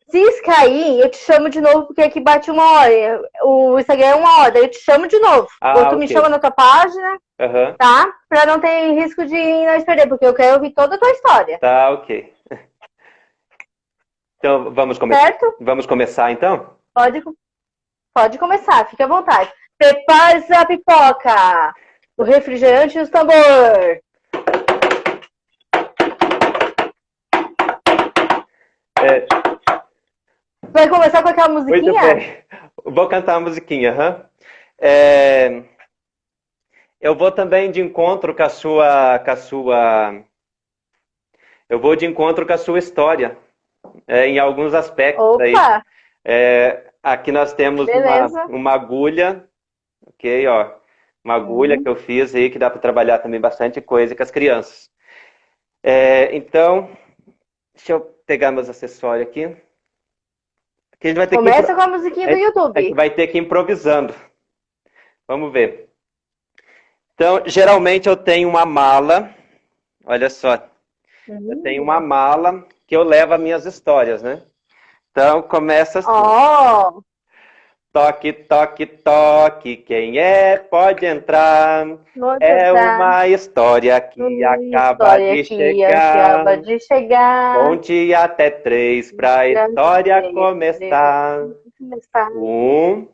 se isso cair, eu te chamo de novo, porque aqui bate 1 hora. O Instagram é 1 hora, eu te chamo de novo. Ou Ah, tu me ok. chama na tua página, Aham. tá? Pra não ter risco de nós perder, porque eu quero ouvir toda a tua história. Tá, ok. Então, Certo? vamos começar então? Pode, pode começar, fique à vontade. Prepare a pipoca, o refrigerante e os tambor. É, Vai começar com aquela muito musiquinha? bem. Vou cantar a musiquinha, aham. É, eu vou também de encontro eu vou de encontro com a sua história, em alguns aspectos aí. Opa, Aqui nós temos beleza. uma agulha, ok, ó. Uma agulha que Hum, eu fiz aí, que dá para trabalhar também bastante coisa com as crianças. Então, deixa eu pegar meus acessórios aqui. Aqui a gente vai ter Começa com a musiquinha do a gente YouTube. vai ter que ir improvisando. Vamos ver. Então, geralmente eu tenho uma mala, olha só, eu tenho uma mala que eu levo as minhas histórias, né? Então, começa assim. Ó, Toque, toque, toque, quem é pode entrar. vou É tentar. uma história que acaba História de que chegar. acaba de chegar. Conte até três para a história começar. Começar. 1,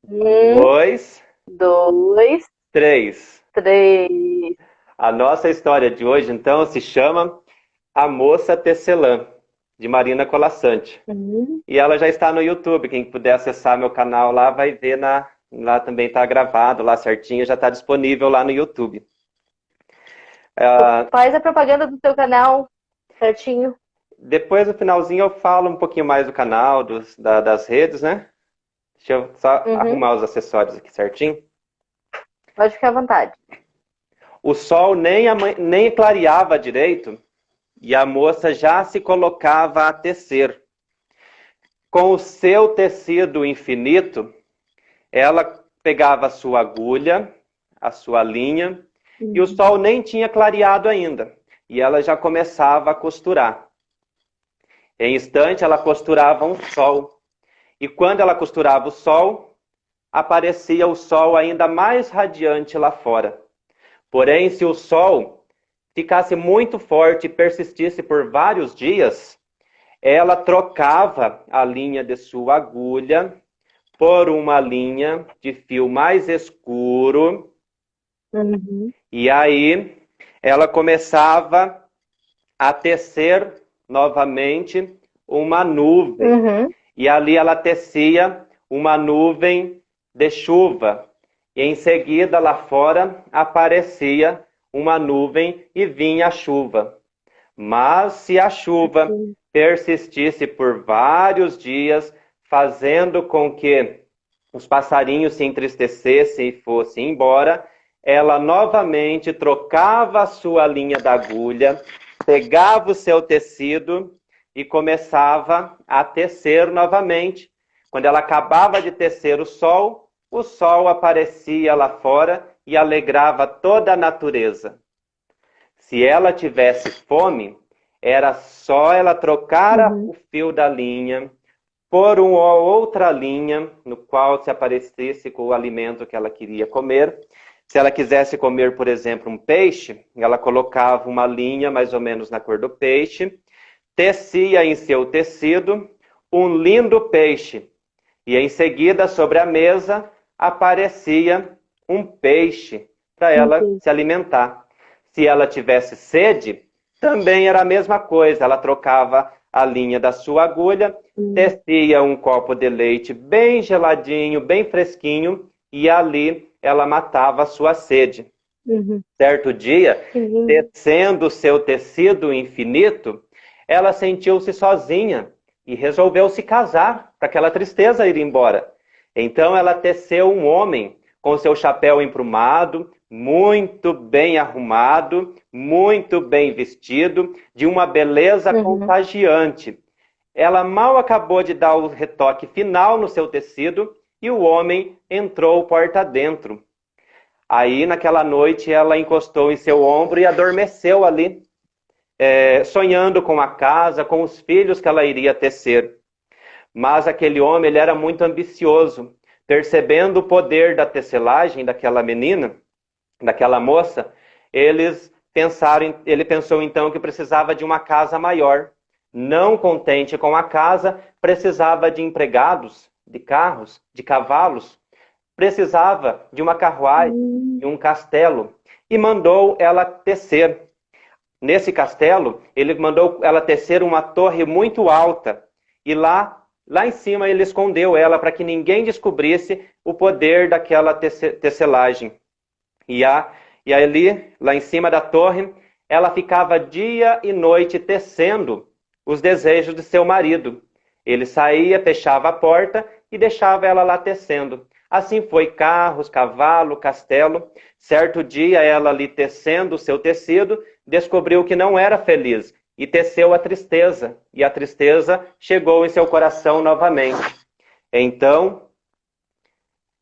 Um, 2, dois, 3. três. A nossa história de hoje, então, se chama A Moça Tecelã, de Marina Colasanti. Hum. E ela já está no YouTube. Quem puder acessar meu canal lá vai ver lá também está gravado, lá certinho, já está disponível lá no YouTube. Faz a propaganda do teu canal certinho. Depois, no finalzinho, eu falo um pouquinho mais do canal, das redes, né? Deixa eu só Uhum. arrumar os acessórios aqui certinho. Pode ficar à vontade. O sol nem clareava direito e a moça já se colocava a tecer. Com o seu tecido infinito, ela pegava a sua agulha, a sua linha, e o sol nem tinha clareado ainda. E ela já começava a costurar. Em instante, ela costurava um sol. E quando ela costurava o sol, aparecia o sol ainda mais radiante lá fora. Porém, se o sol ficasse muito forte e persistisse por vários dias, ela trocava a linha de sua agulha por uma linha de fio mais escuro. Uhum. E aí ela começava a tecer novamente uma nuvem. Uhum. E ali ela tecia uma nuvem de chuva. E em seguida, lá fora, aparecia uma nuvem e vinha a chuva. Mas se a chuva Sim. persistisse por vários dias, fazendo com que os passarinhos se entristecessem e fossem embora, ela novamente trocava a sua linha da agulha, pegava o seu tecido e começava a tecer novamente. Quando ela acabava de tecer o sol aparecia lá fora e alegrava toda a natureza. Se ela tivesse fome, era só ela trocar o Uhum. fio da linha, por uma outra linha, no qual se aparecesse com o alimento que ela queria comer. Se ela quisesse comer, por exemplo, um peixe, ela colocava uma linha mais ou menos na cor do peixe, tecia em seu tecido um lindo peixe, e em seguida, sobre a mesa, aparecia um peixe para ela Entendi. se alimentar. Se ela tivesse sede, também era a mesma coisa. Ela trocava a linha da sua agulha, Uhum. tecia um copo de leite bem geladinho, bem fresquinho, e ali ela matava a sua sede. Uhum. Certo dia, Que lindo. tecendo o seu tecido infinito, ela sentiu-se sozinha e resolveu se casar para aquela tristeza ir embora. Então ela teceu um homem com seu chapéu emplumado, muito bem arrumado, muito bem vestido, de uma beleza Uhum. contagiante. Ela mal acabou de dar o retoque final no seu tecido e o homem entrou porta dentro. Aí, naquela noite, ela encostou em seu ombro e adormeceu ali, sonhando com a casa, com os filhos que ela iria tecer. Mas aquele homem, ele era muito ambicioso. Percebendo o poder da tecelagem daquela menina, daquela moça, ele pensou então que precisava de uma casa maior. Não contente com a casa, precisava de empregados, de carros, de cavalos, precisava de uma carruagem, Uhum. de um castelo, e mandou ela tecer. Nesse castelo, ele mandou ela tecer uma torre muito alta, e lá em cima ele escondeu ela para que ninguém descobrisse o poder daquela tecelagem. E, e ali, lá em cima da torre, ela ficava dia e noite tecendo os desejos de seu marido. Ele saía, fechava a porta e deixava ela lá tecendo. Assim foi carros, cavalo, castelo. Certo dia, ela ali tecendo o seu tecido, descobriu que não era feliz e teceu a tristeza. E a tristeza chegou em seu coração novamente. Então,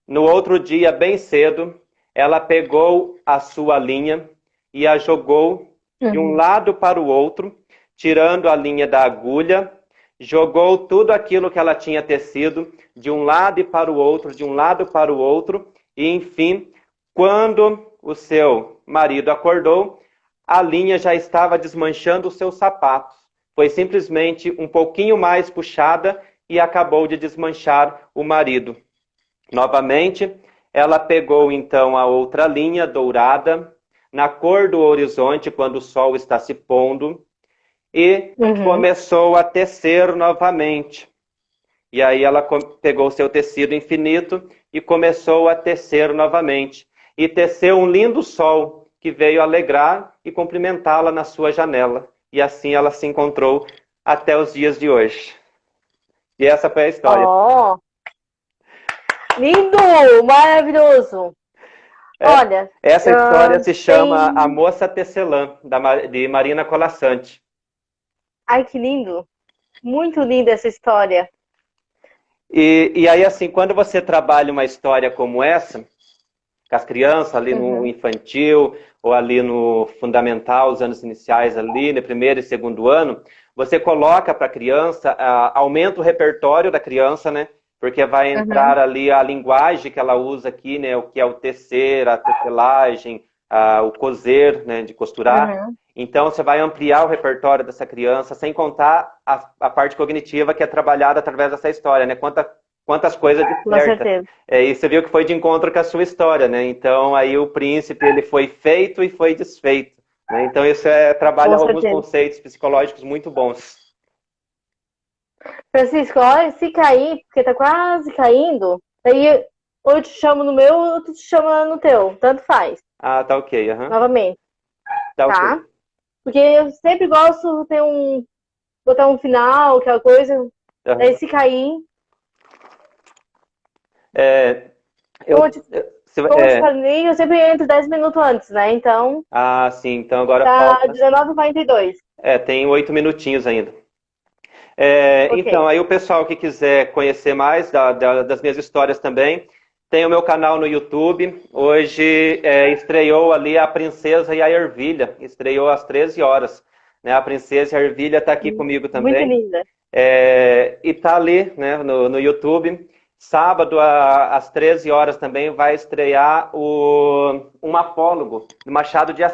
no outro dia, bem cedo, ela pegou a sua linha e a jogou de um Uhum. lado para o outro, tirando a linha da agulha, jogou tudo aquilo que ela tinha tecido de um lado e para o outro, de um lado para o outro, e enfim, quando o seu marido acordou, a linha já estava desmanchando os seus sapatos. Foi simplesmente um pouquinho mais puxada e acabou de desmanchar o marido. Novamente, ela pegou então a outra linha dourada, na cor do horizonte, quando o sol está se pondo, e Uhum. começou a tecer novamente. E aí ela pegou seu tecido infinito e começou a tecer novamente. E teceu um lindo sol que veio alegrar e cumprimentá-la na sua janela. E assim ela se encontrou até os dias de hoje. E essa foi a história. Oh, lindo! Maravilhoso! Olha, Essa história se chama A tem. Moça Tecelã, de Marina Colasanti. Ai, que lindo! Muito linda essa história. E aí, assim, quando você trabalha uma história como essa, com as crianças ali no Uhum. infantil, ou ali no fundamental, os anos iniciais ali, no primeiro e segundo ano, você coloca para a criança, aumenta o repertório da criança, né? Porque vai Uhum. entrar ali a linguagem que ela usa aqui, né? O que é o tecer, a tecelagem, o coser, né? De costurar. Uhum. Então, você vai ampliar o repertório dessa criança, sem contar a parte cognitiva que é trabalhada através dessa história, né? quantas coisas Com desperta. certeza. E você viu que foi de encontro com a sua história, né? Então aí o príncipe ele foi feito e foi desfeito, né? Então isso trabalha Com alguns certeza. conceitos psicológicos muito bons. Francisco, olha, se cair, porque tá quase caindo, daí ou eu te chamo no meu ou tu te chama no teu. Tanto faz, Ah, tá ok, aham. novamente, Tá ok. tá? Porque eu sempre gosto de ter botar um final, aquela coisa. Daí Aham. se cair, É, como eu, eu te, se- como eu te é, falei, eu sempre entro 10 minutos antes, né? Então, sim, então agora tá falta. 19h42. Tem 8 minutinhos ainda. Ok. Então, aí o pessoal que quiser conhecer mais das minhas histórias também, tem o meu canal no YouTube. Hoje estreou ali a Princesa e a Ervilha, estreou às 13 horas. Né? A Princesa e a Ervilha está aqui comigo Muito também. linda. E tá ali, né, no YouTube. Sábado, às 13 horas também, vai estrear um apólogo de Machado de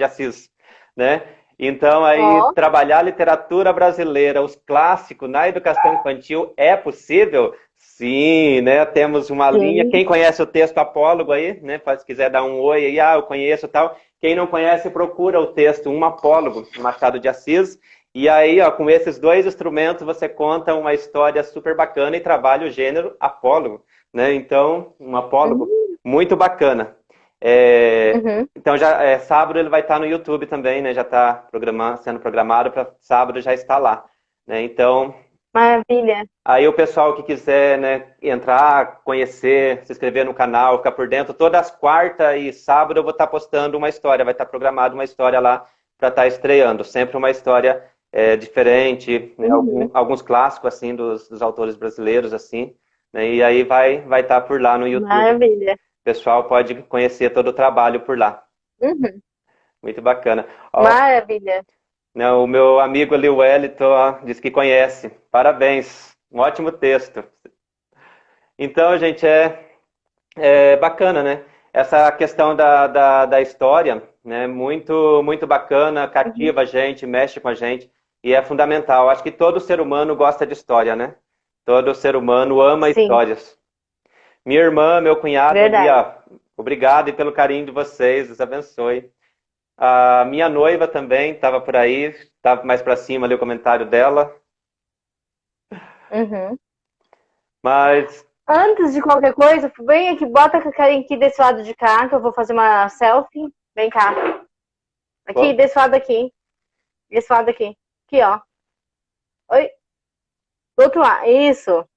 Assis, né? Então, aí, Ó, trabalhar literatura brasileira, os clássicos na educação infantil é possível? Sim, né? Temos uma linha. sim. Quem conhece o texto apólogo aí, né? Se quiser dar um oi aí, eu conheço tal. Quem não conhece, procura o texto Um Apólogo, Machado de Assis. E aí, ó, com esses dois instrumentos, você conta uma história super bacana e trabalha o gênero apólogo, né? Então, um apólogo Uhum. muito bacana. Uhum. Então, sábado ele vai estar no YouTube também, né? Já está sendo programado para sábado já está lá, né? Então, Maravilha. aí o pessoal que quiser, né, entrar, conhecer, se inscrever no canal, ficar por dentro, todas as quartas e sábado eu vou estar postando uma história, vai estar programado uma história lá para estar estreando, sempre uma história diferente, né, Uhum. alguns clássicos assim dos autores brasileiros assim, né, e aí vai estar por lá no YouTube. O Maravilha. pessoal pode conhecer todo o trabalho por lá. Uhum. Muito bacana. Ó, Maravilha. né, o meu amigo ali, o Wellington, ó, diz que conhece. Parabéns. Um ótimo texto. Então, gente, é bacana, né? Essa questão da história, né? Muito bacana, Uhum. cativa a gente, mexe com a gente e é fundamental. Acho que todo ser humano gosta de história, né? Todo ser humano ama Sim, histórias. Minha irmã, meu cunhado ali, verdade. ó, obrigado e pelo carinho de vocês, Deus abençoe. A minha noiva também estava por aí, estava mais para cima ali o comentário dela, Uhum. mas Antes de qualquer coisa, vem aqui, bota a carinha aqui desse lado de cá, que eu vou fazer uma selfie. Vem cá. Aqui, bom, desse lado aqui. Desse lado aqui. Aqui, ó. Oi. Do outro lado. Isso.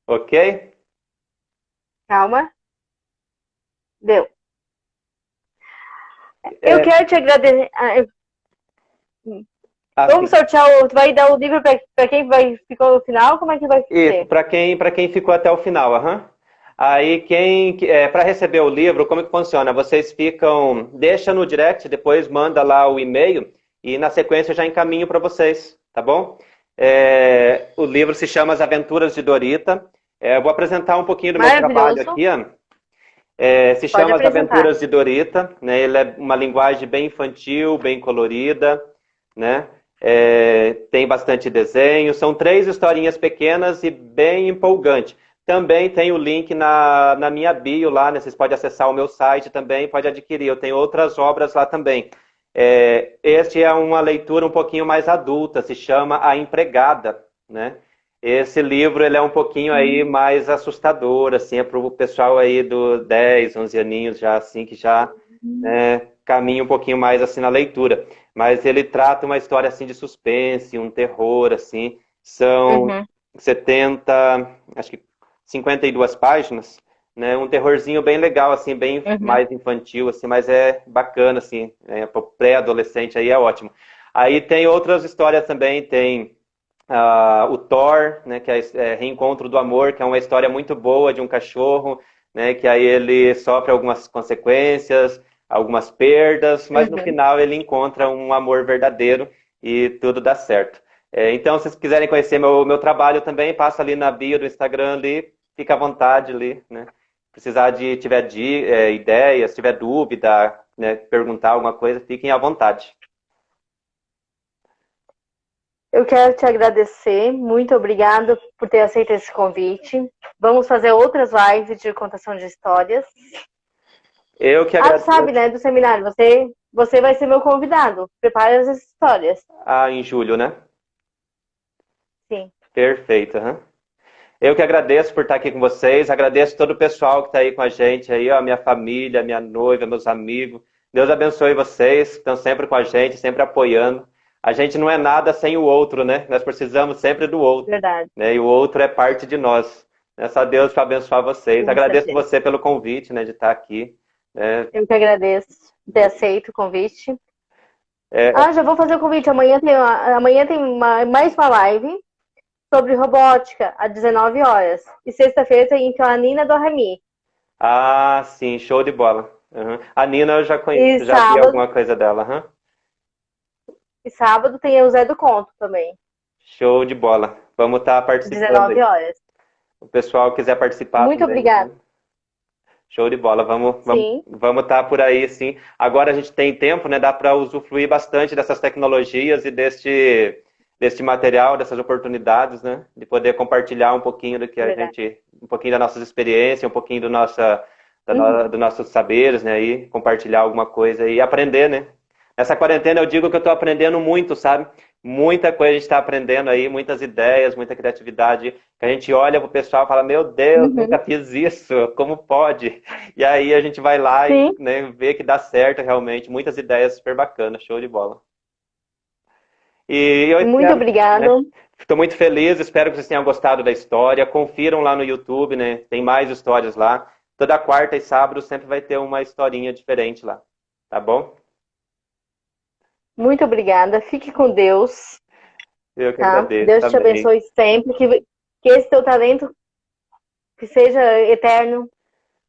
ok? Calma. Deu. Eu É, quero te agradecer. Vamos assim, sortear o. Tu vai dar o livro pra quem vai, ficou no final? Como é que vai isso, ser? para quem ficou até o final, aham. Aí para receber o livro, como que funciona? Vocês deixa no direct, depois manda lá o e-mail e na sequência eu já encaminho para vocês, tá bom? O livro se chama As Aventuras de Dorita. Eu vou apresentar um pouquinho do meu trabalho Maravilhoso. aqui, ó. Se Pode chama As apresentar. Aventuras de Dorita, né? Ele é uma linguagem bem infantil, bem colorida, né? Tem bastante desenho, são 3 historinhas pequenas e bem empolgante. Também tem o link na minha bio lá, né? Vocês podem acessar o meu site também, pode adquirir. Eu tenho outras obras lá também. Este é uma leitura um pouquinho mais adulta, se chama A Empregada, né? Esse livro ele é um pouquinho aí Hum. mais assustador, assim, é para o pessoal aí do 10, 11 aninhos já, assim, que já caminha um pouquinho mais assim na leitura. Mas ele trata uma história assim de suspense, um terror, assim. São Uhum. 70, acho que 52 páginas, né? Um terrorzinho bem legal, assim, bem Uhum. mais infantil, assim, mas é bacana, assim, para pré-adolescente aí é ótimo. Aí tem outras histórias também, tem o Thor, né, que é Reencontro do Amor, que é uma história muito boa de um cachorro, né, que aí ele sofre algumas consequências, algumas perdas, mas no Uhum. final ele encontra um amor verdadeiro e tudo dá certo. Então, se vocês quiserem conhecer meu trabalho também, passa ali na bio do Instagram ali, fica à vontade ali, né? Precisar tiver ideias, tiver dúvida, né, perguntar alguma coisa, fiquem à vontade. Eu quero te agradecer, muito obrigada por ter aceito esse convite. Vamos fazer outras lives de contação de histórias. Eu que agradeço. Sabe, né, do seminário, você vai ser meu convidado. Prepare as histórias. Em julho, né? Sim. Perfeito. Uhum. Eu que agradeço por estar aqui com vocês, agradeço todo o pessoal que está aí com a gente, aí, ó, minha família, minha noiva, meus amigos. Deus abençoe vocês, que estão sempre com a gente, sempre apoiando. A gente não é nada sem o outro, né? Nós precisamos sempre do outro. Verdade. Né? E o outro é parte de nós. É só Deus para abençoar vocês. Com agradeço certeza. você pelo convite, né, de estar aqui. Eu que agradeço de ter aceito o convite. É. Já vou fazer o convite. Amanhã tem mais uma live sobre robótica, às 19 horas. E sexta-feira tem então a Nina do Rami. Sim, show de bola. Uhum. A Nina eu já conheço, E já vi sábado, alguma coisa dela. Uhum. e sábado tem o Zé do Conto também. Show de bola. Vamos estar participando 19 aí. horas. O pessoal quiser participar Muito também. obrigada. Show de bola. Vamos estar por aí, sim. Agora a gente tem tempo, né? Dá para usufruir bastante dessas tecnologias e deste material, dessas oportunidades, né? De poder compartilhar um pouquinho do que um pouquinho da nossa experiência, um pouquinho do dos nossos saberes, né? E compartilhar alguma coisa e aprender, né? Nessa quarentena eu digo que eu estou aprendendo muito, sabe? Muita coisa a gente está aprendendo aí, muitas ideias, muita criatividade, que a gente olha pro pessoal e fala, meu Deus, nunca fiz isso, como pode? E aí a gente vai lá e, né, vê que dá certo realmente, muitas ideias super bacanas, show de bola. E eu Muito espero, obrigada. né? Estou muito feliz, espero que vocês tenham gostado da história. Confiram lá no YouTube, né? Tem mais histórias lá. Toda quarta e sábado sempre vai ter uma historinha diferente lá, tá bom? Muito obrigada. Fique com Deus. Eu que Tá? agradeço Deus te também. abençoe sempre. Que esse teu talento que seja eterno.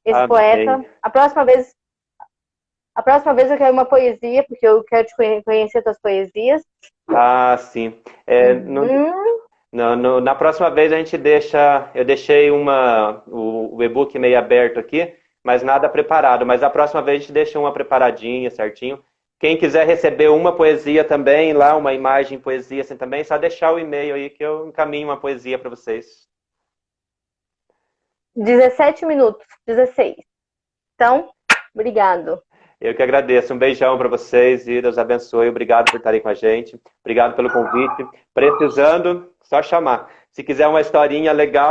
Esse Amém. poeta. A próxima vez eu quero uma poesia, porque eu quero te conhecer tuas poesias. Sim. Na próxima vez a gente eu deixei o e-book meio aberto aqui, mas nada preparado. Mas a próxima vez a gente deixa uma preparadinha, certinho. Quem quiser receber uma poesia também, lá uma imagem, poesia assim também, só deixar o e-mail aí que eu encaminho uma poesia para vocês. 17 minutos, 16. Então, obrigado. Eu que agradeço. Um beijão para vocês e Deus abençoe. Obrigado por estarem com a gente. Obrigado pelo convite. Precisando, só chamar. Se quiser uma historinha legal,